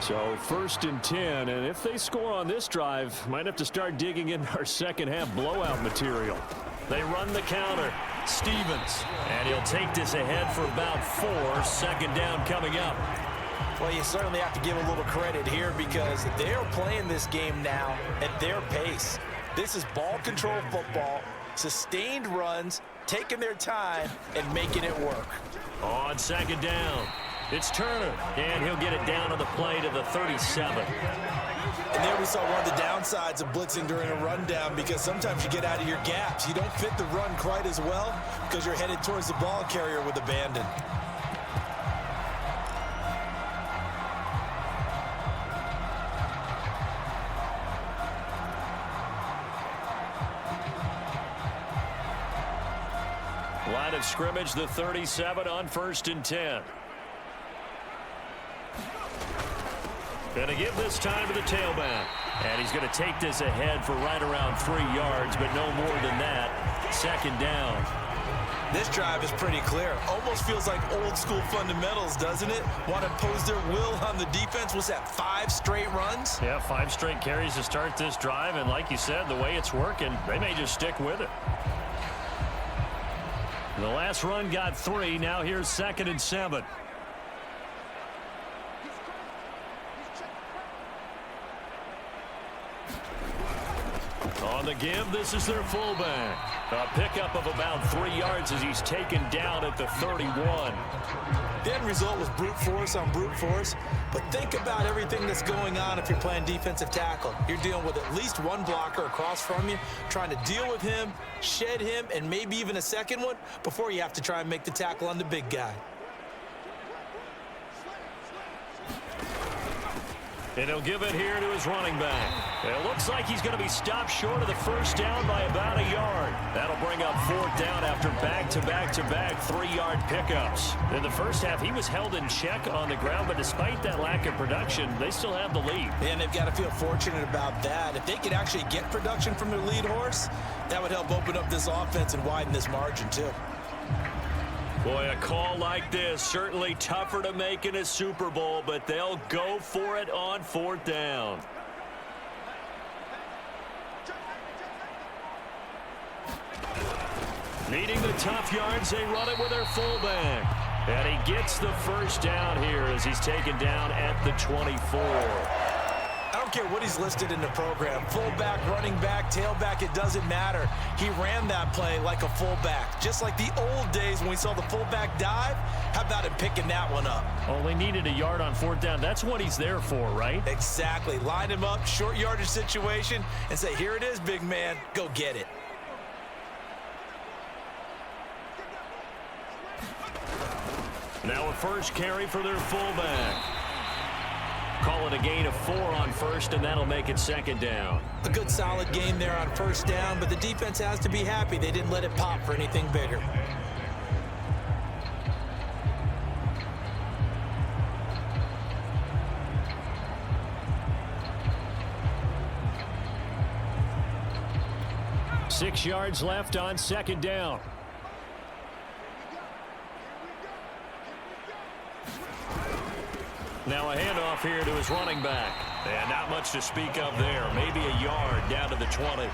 So 1st and 10, and if they score on this drive, might have to start digging in our second half blowout material. They run the counter. Stevens, and he'll take this ahead for about 4. 2nd down coming up. Well, you certainly have to give a little credit here, because they're playing this game now at their pace. This is ball control football, sustained runs, taking their time and making it work. On 2nd down, it's Turner, and he'll get it down on the play to the 37. And there we saw one of the downsides of blitzing during a rundown, because sometimes you get out of your gaps. You don't fit the run quite as well because you're headed towards the ball carrier with abandon. Line of scrimmage, the 37 on 1st and 10. Going to give this time to the tailback. And he's going to take this ahead for right around 3 yards, but no more than that. 2nd down. This drive is pretty clear. Almost feels like old school fundamentals, doesn't it? Want to impose their will on the defense. Was that 5 straight runs? Yeah, 5 straight carries to start this drive. And like you said, the way it's working, they may just stick with it. The last run got 3. Now here's 2nd and 7. On the give, this is their fullback. A pickup of about 3 yards as he's taken down at the 31. The end result was brute force on brute force. But think about everything that's going on if you're playing defensive tackle. You're dealing with at least one blocker across from you, trying to deal with him, shed him, and maybe even a second one before you have to try and make the tackle on the big guy. And he'll give it here to his running back. It looks like he's going to be stopped short of the 1st down by about a yard. That'll bring up 4th down after back-to-back 3-yard pickups. In the first half, he was held in check on the ground, but despite that lack of production, they still have the lead. And they've got to feel fortunate about that. If they could actually get production from their lead horse, that would help open up this offense and widen this margin too. Boy, a call like this, certainly tougher to make in a Super Bowl, but they'll go for it on 4th down. Needing the tough yards, they run it with their fullback. And he gets the first down here as he's taken down at the 24. I don't care what he's listed in the program. Fullback, running back, tailback, it doesn't matter. He ran that play like a fullback. Just like the old days when we saw the fullback dive. How about him picking that one up? Only needed a yard on fourth down. That's what he's there for, right? Exactly. Line him up, short yardage situation, and say, here it is, big man. Go get it. Now a first carry for their fullback. Call it a gain of 4 on first, and that'll make it second down. A good solid game there on first down, but the defense has to be happy they didn't let it pop for anything bigger. Six yards left on second down. Now a handoff here to his running back. And not much to speak of there. Maybe a yard down to the 20.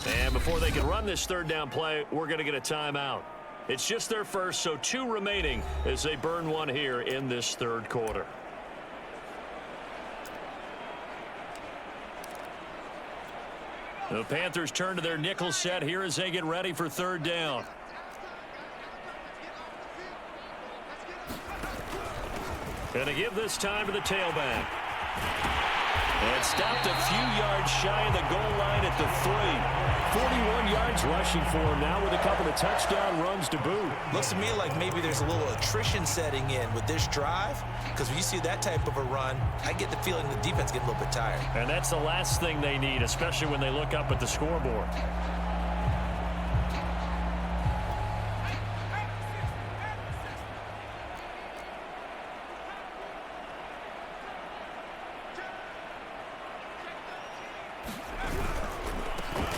And before they can run this third down play, we're going to get a timeout. It's just their first, so 2 remaining as they burn one here in this third quarter. The Panthers turn to their nickel set here as they get ready for third down. Going to give this time to the tailback. And stopped a few yards shy of the goal line at the 3. 41 yards rushing for him now with a couple of touchdown runs to boot. Looks to me like maybe there's a little attrition setting in with this drive, because when you see that type of a run, I get the feeling the defense gets a little bit tired. And that's the last thing they need, especially when they look up at the scoreboard.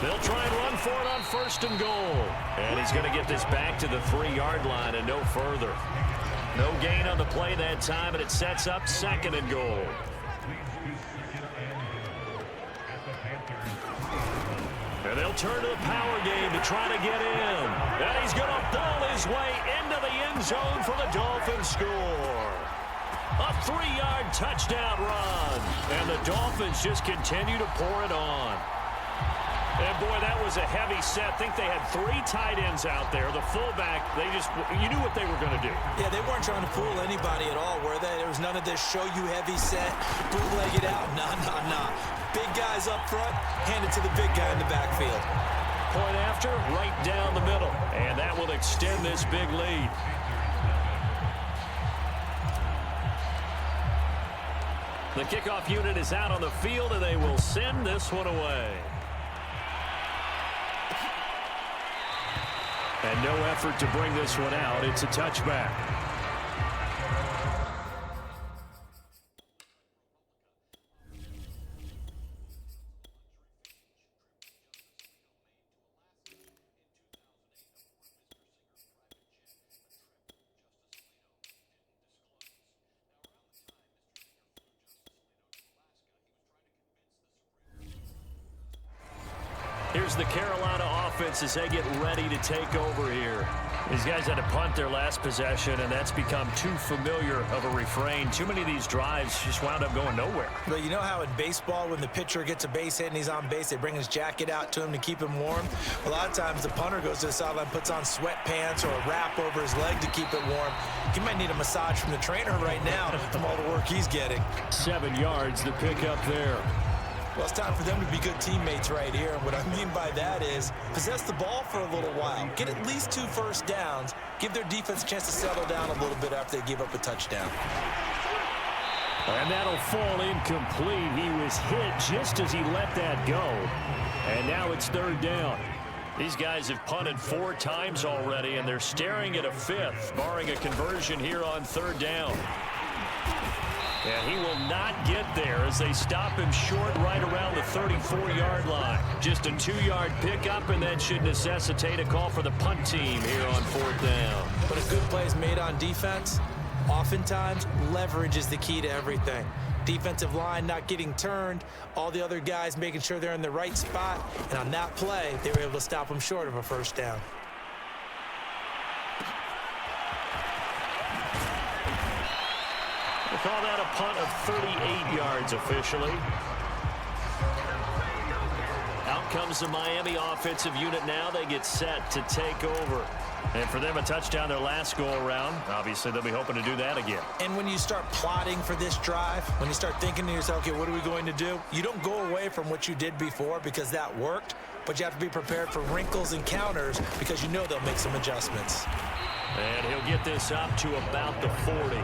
They'll try and run for it on first and goal. And he's going to get this back to the 3-yard line and no further. No gain on the play that time, and it sets up second and goal. And they'll turn to the power game to try to get in. And he's going to ball his way into the end zone for the Dolphins score. A 3-yard touchdown run. And the Dolphins just continue to pour it on. And, boy, that was a heavy set. I think they had 3 tight ends out there. The fullback, you knew what they were going to do. Yeah, they weren't trying to fool anybody at all, were they? There was none of this show-you heavy set, bootleg it out. Nah. Big guys up front, hand it to the big guy in the backfield. Point after, right down the middle. And that will extend this big lead. The kickoff unit is out on the field, and they will send this one away. And no effort to bring this one out. It's a touchback. Here's the Carolina offense as they get ready to take over here. These guys had to punt their last possession, and that's become too familiar of a refrain. Too many of these drives just wound up going nowhere. But you know how in baseball, when the pitcher gets a base hit and he's on base, they bring his jacket out to him to keep him warm? A lot of times the punter goes to the sideline, puts on sweatpants or a wrap over his leg to keep it warm. He might need a massage from the trainer right now from all the work he's getting. 7 yards to pick up there. Well, it's time for them to be good teammates right here. And what I mean by that is possess the ball for a little while. Get at least 2 first downs. Give their defense a chance to settle down a little bit after they give up a touchdown. And that'll fall incomplete. He was hit just as he let that go. And now it's third down. These guys have punted 4 times already, and they're staring at a 5th, barring a conversion here on third down. And he will not get there as they stop him short right around the 34-yard line. Just a 2-yard pickup, and that should necessitate a call for the punt team here on fourth down. But a good play is made on defense. Oftentimes, leverage is the key to everything. Defensive line not getting turned, all the other guys making sure they're in the right spot, and on that play, they were able to stop them short of a first down. We'll call that a punt of 38 yards officially. Out comes the Miami offensive unit now. They get set to take over. And for them, a touchdown their last go-around. Obviously, they'll be hoping to do that again. And when you start plotting for this drive, when you start thinking to yourself, okay, what are we going to do? You don't go away from what you did before because that worked, but you have to be prepared for wrinkles and counters because you know they'll make some adjustments. And he'll get this up to about the 40.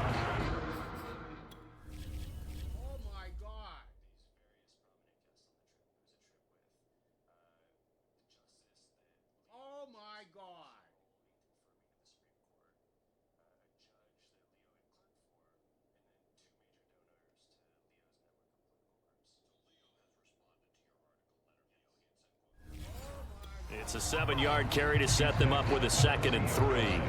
It's a 7-yard carry to set them up with a 2nd and 3.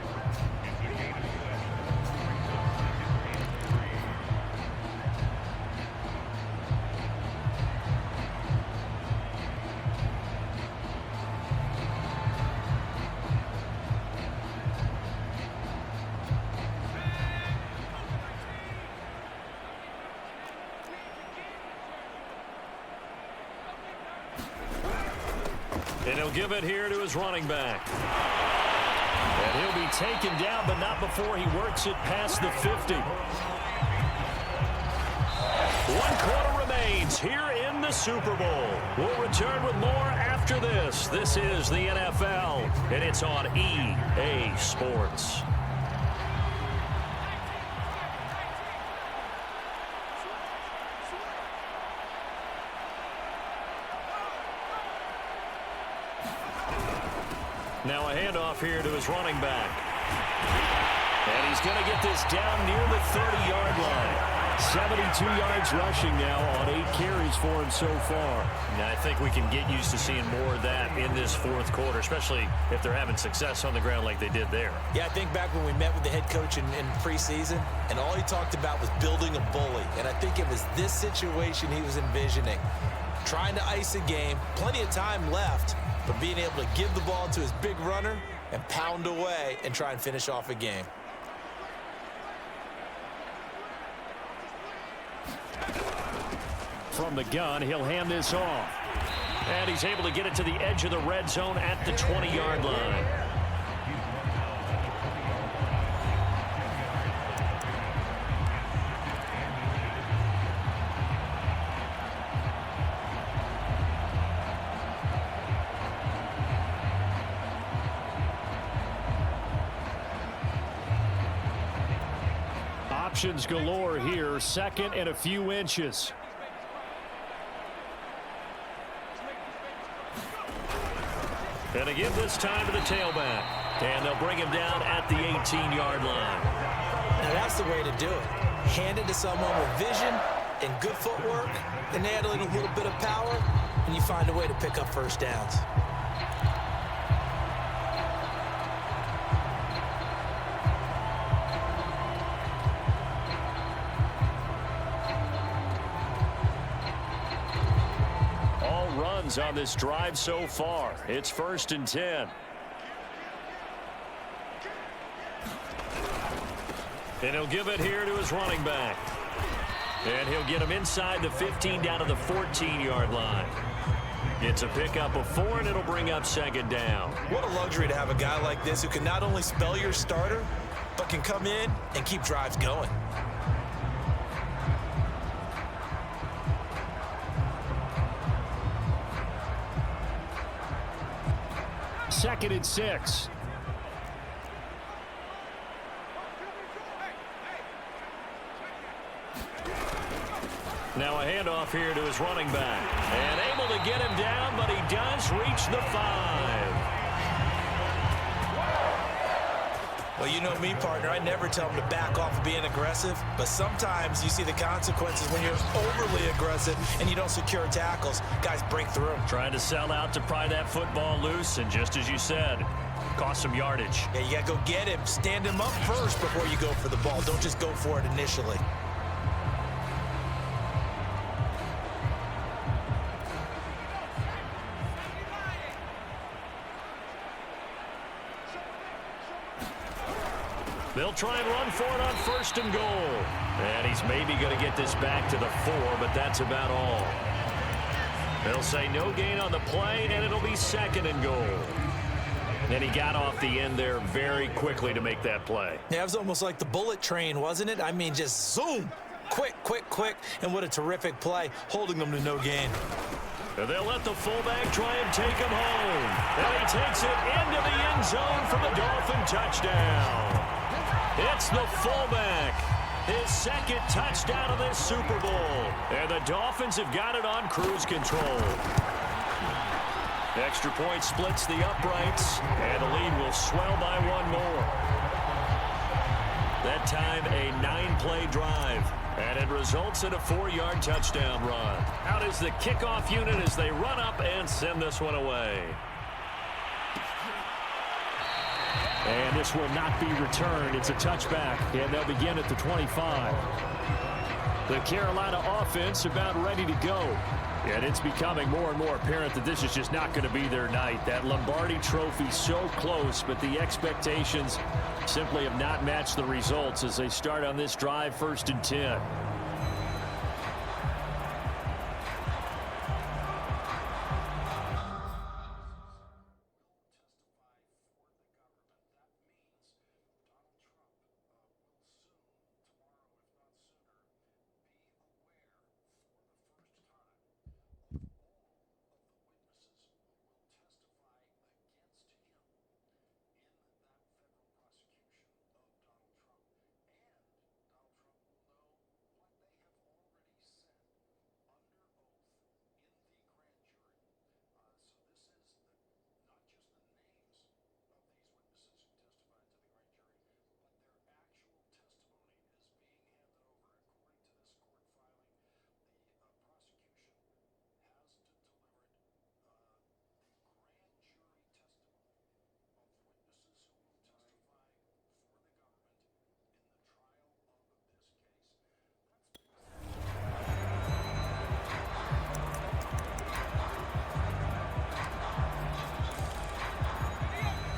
And he'll give it here to his running back. And he'll be taken down, but not before he works it past the 50. 1 quarter remains here in the Super Bowl. We'll return with more after this. This is the NFL, and it's on EA Sports. Now a handoff here to his running back. And he's going to get this down near the 30-yard line. 72 yards rushing now on 8 carries for him so far. Now I think we can get used to seeing more of that in this 4th quarter, especially if they're having success on the ground like they did there. Yeah, I think back when we met with the head coach in preseason, and all he talked about was building a bully. And I think it was this situation he was envisioning. Trying to ice a game, plenty of time left, but being able to give the ball to his big runner and pound away and try and finish off a game. From the gun, he'll hand this off. And he's able to get it to the edge of the red zone at the 20-yard line. Options galore here, 2nd and a few inches. And to give this time to the tailback. And they'll bring him down at the 18-yard line. Now that's the way to do it. Hand it to someone with vision and good footwork, and add a little bit of power, and you find a way to pick up first downs. On this drive so far. It's 1st and 10. And he'll give it here to his running back. And he'll get him inside the 15 down to the 14-yard line. It's a pickup of 4, and it'll bring up 2nd down. What a luxury to have a guy like this who can not only spell your starter, but can come in and keep drives going. Second and 6. Now a handoff here to his running back. And able to get him down, but he does reach the 5. Well, you know me, partner. I never tell them to back off of being aggressive, but sometimes you see the consequences when you're overly aggressive and you don't secure tackles. Guys break through. Trying to sell out to pry that football loose, and just as you said, cost some yardage. Yeah, you got to go get him. Stand him up first before you go for the ball. Don't just go for it initially. They'll try and run for it on 1st and goal. And he's maybe going to get this back to the 4, but that's about all. They'll say no gain on the play, and it'll be 2nd and goal. And he got off the end there very quickly to make that play. Yeah, it was almost like the bullet train, wasn't it? I mean, just zoom. Quick, quick, quick. And what a terrific play, holding them to no gain. And they'll let the fullback try and take him home. And he takes it into the end zone for the Dolphin touchdown. It's the fullback. His 2nd touchdown of this Super Bowl. And the Dolphins have got it on cruise control. Extra point splits the uprights, and the lead will swell by 1 more. That time, a 9-play drive, and it results in a 4-yard touchdown run. Out is the kickoff unit as they run up and send this one away. And this will not be returned. It's a touchback, and they'll begin at the 25. The Carolina offense about ready to go. And it's becoming more and more apparent that this is just not going to be their night. That Lombardi Trophy so close, but the expectations simply have not matched the results as they start on this drive 1st and 10.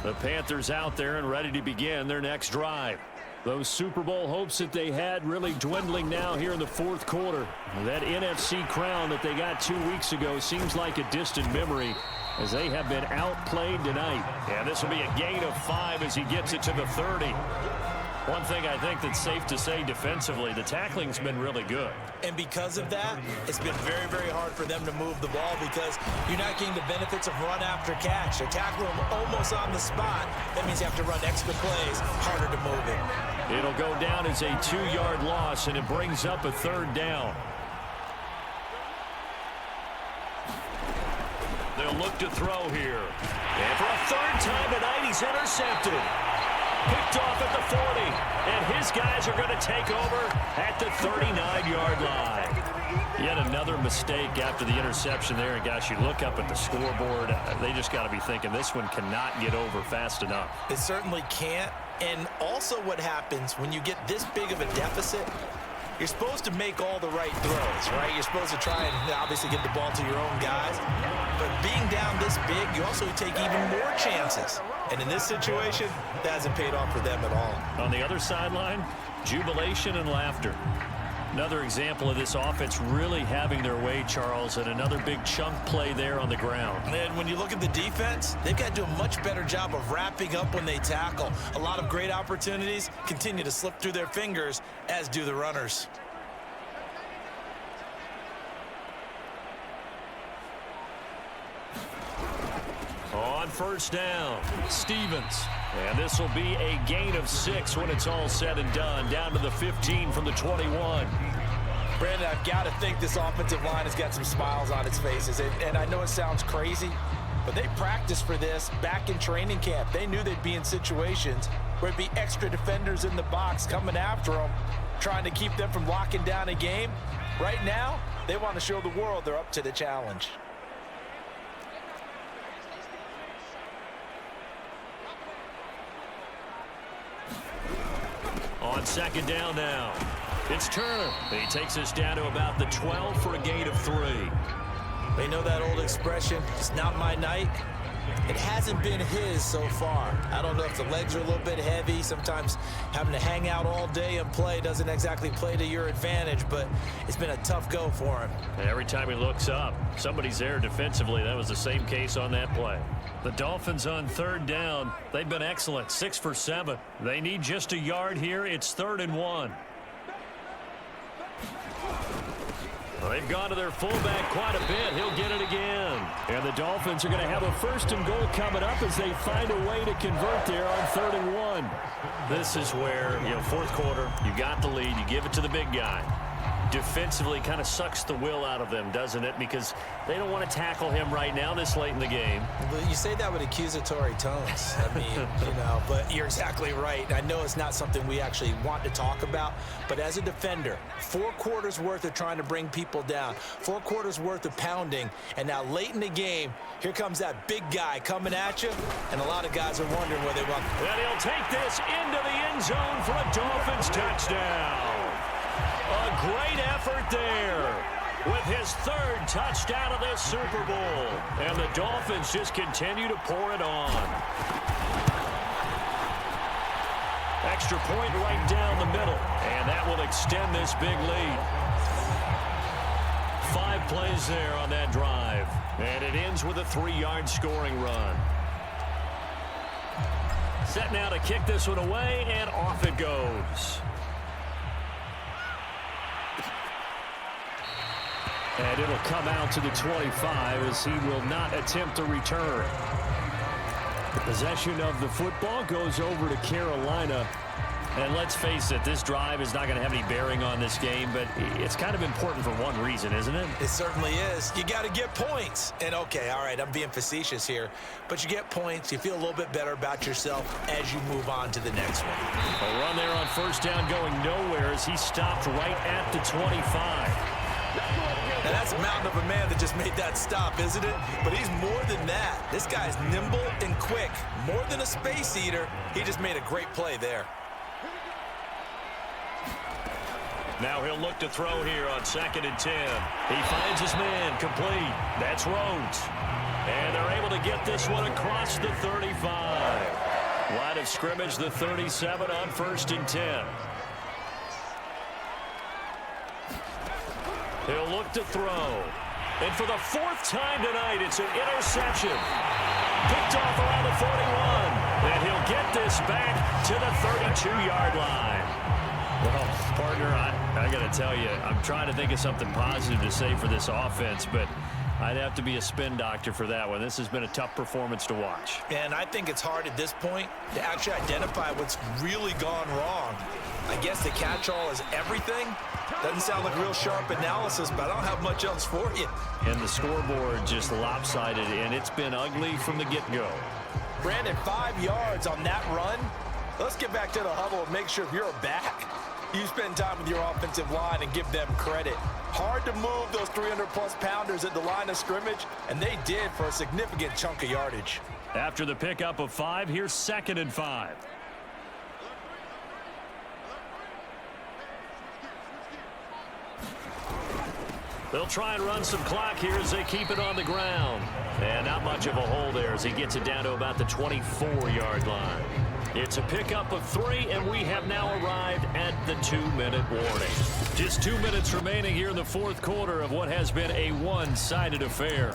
The Panthers out there and ready to begin their next drive. Those Super Bowl hopes that they had really dwindling now here in the 4th quarter. That NFC crown that they got 2 weeks ago seems like a distant memory as they have been outplayed tonight. And this will be a gain of 5 as he gets it to the 30. One thing I think that's safe to say defensively, the tackling's been really good. And because of that, it's been very, very hard for them to move the ball because you're not getting the benefits of run after catch. They tackle him almost on the spot. That means you have to run extra plays, harder to move it. It'll go down as a 2-yard loss, and it brings up a 3rd down. They'll look to throw here. And for a 3rd time tonight, he's intercepted. Picked off at the 40, and his guys are going to take over at the 39-yard line. Yet another mistake after the interception there, and gosh, you look up at the scoreboard, they just got to be thinking this one cannot get over fast enough. It certainly can't, and also what happens when you get this big of a deficit, you're supposed to make all the right throws, right? You're supposed to try and obviously get the ball to your own guys, but being down this big, you also take even more chances. And in this situation, that hasn't paid off for them at all. On the other sideline, jubilation and laughter. Another example of this offense really having their way, Charles, and another big chunk play there on the ground. And when you look at the defense, they've got to do a much better job of wrapping up when they tackle. A lot of great opportunities continue to slip through their fingers, as do the runners. On 1st down, Stevens. And this will be a gain of 6 when it's all said and done, down to the 15 from the 21. Brandon, I've got to think this offensive line has got some smiles on its faces. And I know it sounds crazy, but they practiced for this back in training camp. They knew they'd be in situations where it'd be extra defenders in the box coming after them, trying to keep them from locking down a game. Right now, they want to show the world they're up to the challenge. On 2nd down now, it's Turner. He takes us down to about the 12 for a gain of 3. They know that old expression, it's not my night. It hasn't been his so far. I don't know if the legs are a little bit heavy. Sometimes having to hang out all day and play doesn't exactly play to your advantage, but it's been a tough go for him. Every time he looks up, somebody's there defensively. That was the same case on that play. The Dolphins on third down. They've been excellent, 6 for 7. They need just a yard here. It's 3rd and 1. They've gone to their fullback quite a bit. He'll get it again. And the Dolphins are going to have a 1st and goal coming up as they find a way to convert there on 3rd and 1. This is where, 4th quarter, you got the lead. You give it to the big guy. Defensively kind of sucks the will out of them, doesn't it? Because they don't want to tackle him right now this late in the game. Well, you say that with accusatory tones. I mean, but you're exactly right. I know it's not something we actually want to talk about, but as a defender, 4 quarters worth of trying to bring people down, 4 quarters worth of pounding, and now late in the game, here comes that big guy coming at you, and a lot of guys are wondering where they want. And he'll take this into the end zone for a Dolphins touchdown. A great effort there with his 3rd touchdown of this Super Bowl. And the Dolphins just continue to pour it on. Extra point right down the middle. And that will extend this big lead. 5 plays there on that drive. And it ends with a 3-yard scoring run. Set now to kick this one away, and off it goes. And it'll come out to the 25 as he will not attempt to return. The possession of the football goes over to Carolina. And let's face it, this drive is not going to have any bearing on this game, but it's kind of important for one reason, isn't it? It certainly is. You got to get points. And, okay, all right, I'm being facetious here, but you get points. You feel a little bit better about yourself as you move on to the next one. A run there on 1st down going nowhere as he stopped right at the 25. Now, that's a mountain of a man that just made that stop, isn't it? But he's more than that. This guy's nimble and quick. More than a space eater. He just made a great play there. Now he'll look to throw here on 2nd and 10. He finds his man complete. That's Rhodes. And they're able to get this one across the 35. Line of scrimmage, the 37 on 1st and 10. He'll look to throw. And for the 4th time tonight, it's an interception. Picked off around the 41. And he'll get this back to the 32-yard line. Well, partner, I got to tell you, I'm trying to think of something positive to say for this offense, but I'd have to be a spin doctor for that one. This has been a tough performance to watch. And I think it's hard at this point to actually identify what's really gone wrong. I guess the catch-all is everything. Doesn't sound like real sharp analysis, but I don't have much else for you. And the scoreboard just lopsided, and it's been ugly from the get-go. Brandon, 5 yards on that run. Let's get back to the huddle and make sure you're back. You spend time with your offensive line and give them credit. Hard to move those 300-plus pounders at the line of scrimmage, and they did for a significant chunk of yardage. After the pickup of 5, here's 2nd and 5. They'll try and run some clock here as they keep it on the ground. And not much of a hole there as he gets it down to about the 24-yard line. It's a pickup of 3, and we have now arrived at the 2-minute warning. Just 2 minutes remaining here in the 4th quarter of what has been a one-sided affair.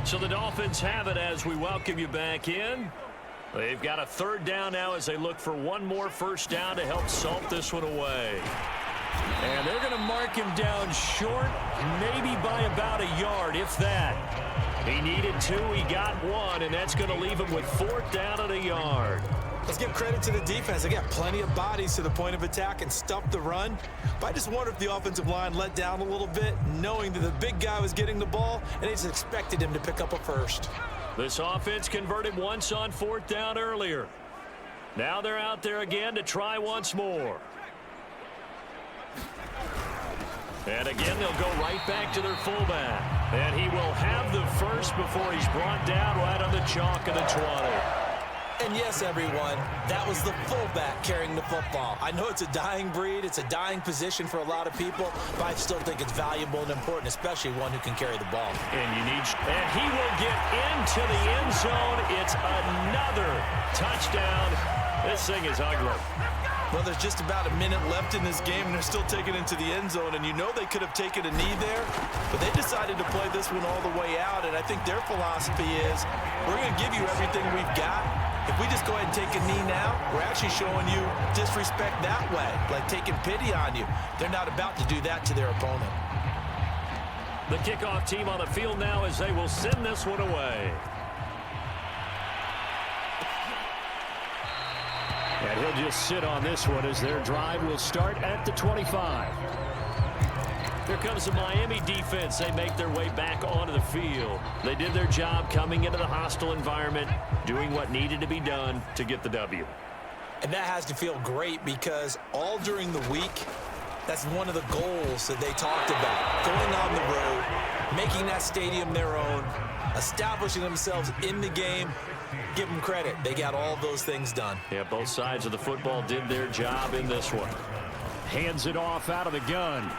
So the Dolphins have it as we welcome you back in. They've got a 3rd down now as they look for one more 1st down to help salt this one away. And they're going to mark him down short, maybe by about a yard, if that. He needed 2, he got 1, and that's going to leave him with 4th down at a yard. Let's give credit to the defense. They got plenty of bodies to the point of attack and stuffed the run. But I just wonder if the offensive line let down a little bit, knowing that the big guy was getting the ball, and they just expected him to pick up a 1st. This offense converted once on 4th down earlier. Now they're out there again to try once more. And again, they'll go right back to their fullback. And he will have the 1st before he's brought down right on the chalk of the 20. And yes, everyone, that was the fullback carrying the football. I know it's a dying breed, it's a dying position for a lot of people, but I still think it's valuable and important, especially one who can carry the ball. And he will get into the end zone. It's another touchdown. This thing is ugly. Well, there's just about a minute left in this game, and they're still taking it into the end zone. And you know they could have taken a knee there, but they decided to play this one all the way out. And I think their philosophy is, we're going to give you everything we've got. If we just go ahead and take a knee now, we're actually showing you disrespect that way, like taking pity on you. They're not about to do that to their opponent. The kickoff team on the field now as they will send this one away. And he'll just sit on this one as their drive will start at the 25. Here comes the Miami defense. They make their way back onto the field. They did their job coming into the hostile environment, doing what needed to be done to get the W. And that has to feel great because all during the week, that's one of the goals that they talked about. Going on the road, making that stadium their own, establishing themselves in the game. Give them credit. They got all those things done. Yeah, both sides of the football did their job in this one. Hands it off out of the gun.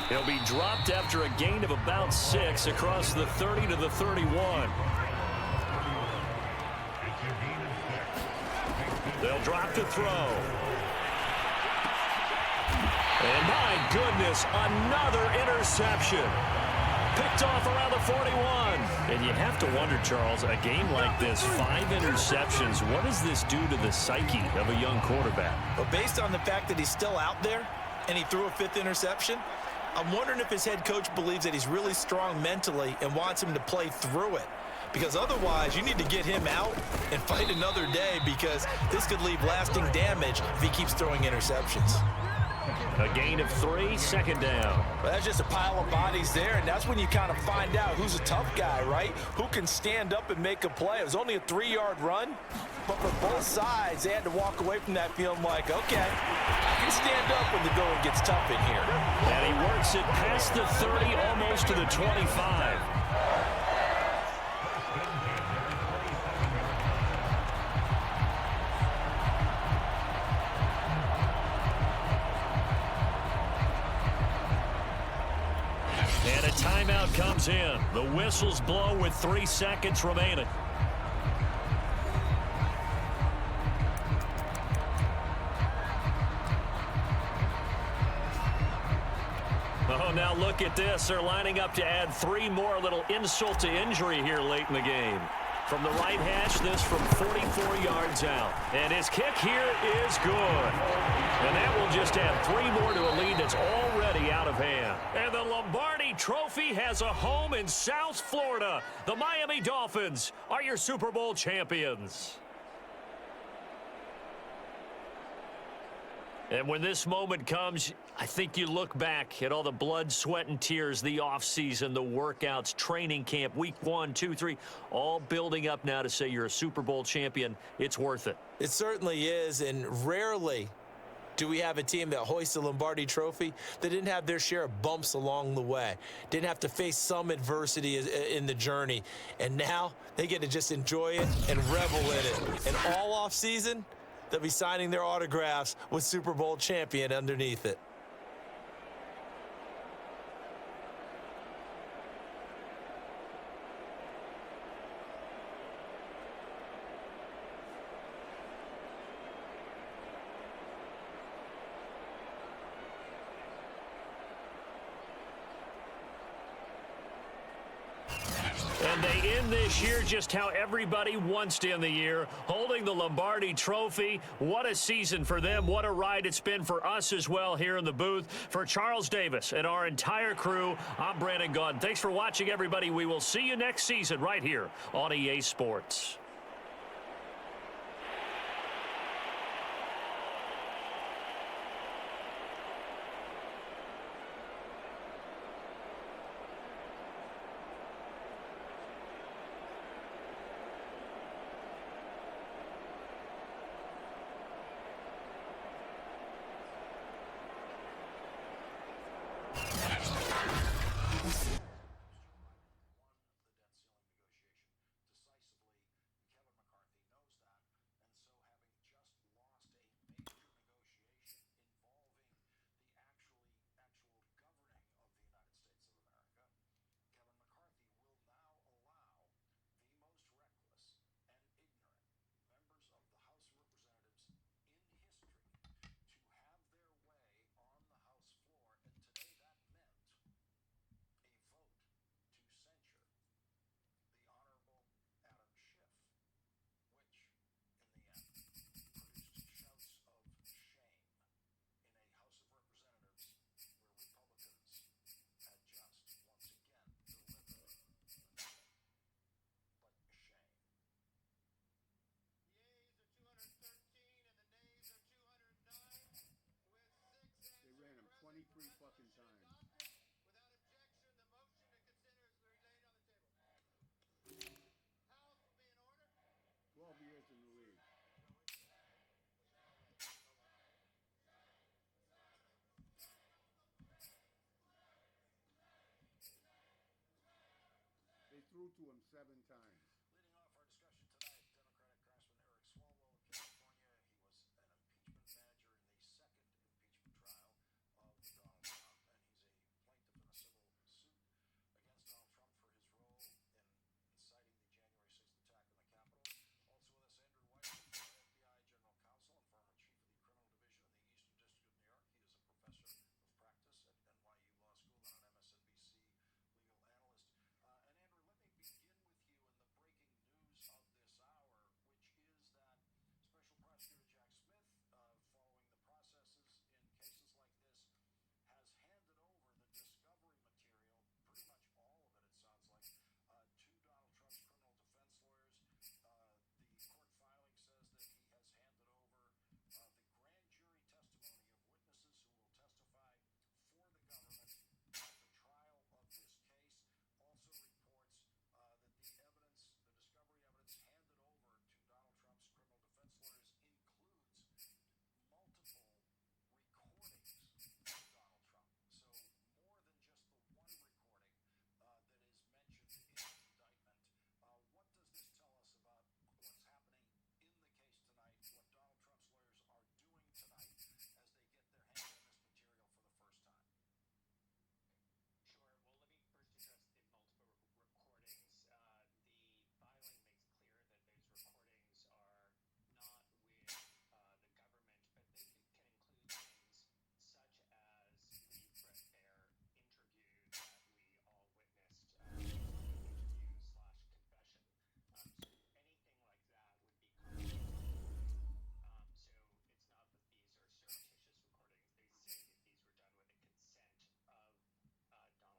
He'll be dropped after a gain of about 6 across the 30 to the 31. They'll drop the throw. And my goodness, another interception. Picked off around the 41. And you have to wonder, Charles, a game like this, 5 interceptions, what does this do to the psyche of a young quarterback? But based on the fact that he's still out there and he threw a 5th interception, I'm wondering if his head coach believes that he's really strong mentally and wants him to play through it. Because otherwise, you need to get him out and fight another day because this could leave lasting damage if he keeps throwing interceptions. A gain of 3, second down. Well, that's just a pile of bodies there, and that's when you kind of find out who's a tough guy, right? Who can stand up and make a play. It was only a 3-yard run, but for both sides, they had to walk away from that feeling like, okay, I can stand up when the going gets tough in here. And he works it past the 30, almost to the 25. And a timeout comes in. The whistles blow with 3 seconds remaining. Oh, now look at this. They're lining up to add 3 more, a little insult to injury here late in the game. From the right hash, this from 44 yards out. And his kick here is good. And that will just add 3 more to a lead that's already out of hand. And the Lombardi Trophy has a home in South Florida. The Miami Dolphins are your Super Bowl champions. And when this moment comes, I think you look back at all the blood, sweat, and tears, the offseason, the workouts, training camp, week 1, 2, 3, all building up now to say you're a Super Bowl champion. It's worth it. It certainly is, and rarely do we have a team that hoists the Lombardi Trophy that didn't have their share of bumps along the way, didn't have to face some adversity in the journey, and now they get to just enjoy it and revel in it. And all offseason, they'll be signing their autographs with Super Bowl champion underneath it. And they end this year just how everybody wants to end the year, holding the Lombardi Trophy. What a season for them. What a ride it's been for us as well here in the booth. For Charles Davis and our entire crew, I'm Brandon Gaudin. Thanks for watching, everybody. We will see you next season right here on EA Sports. threw to him 7 times.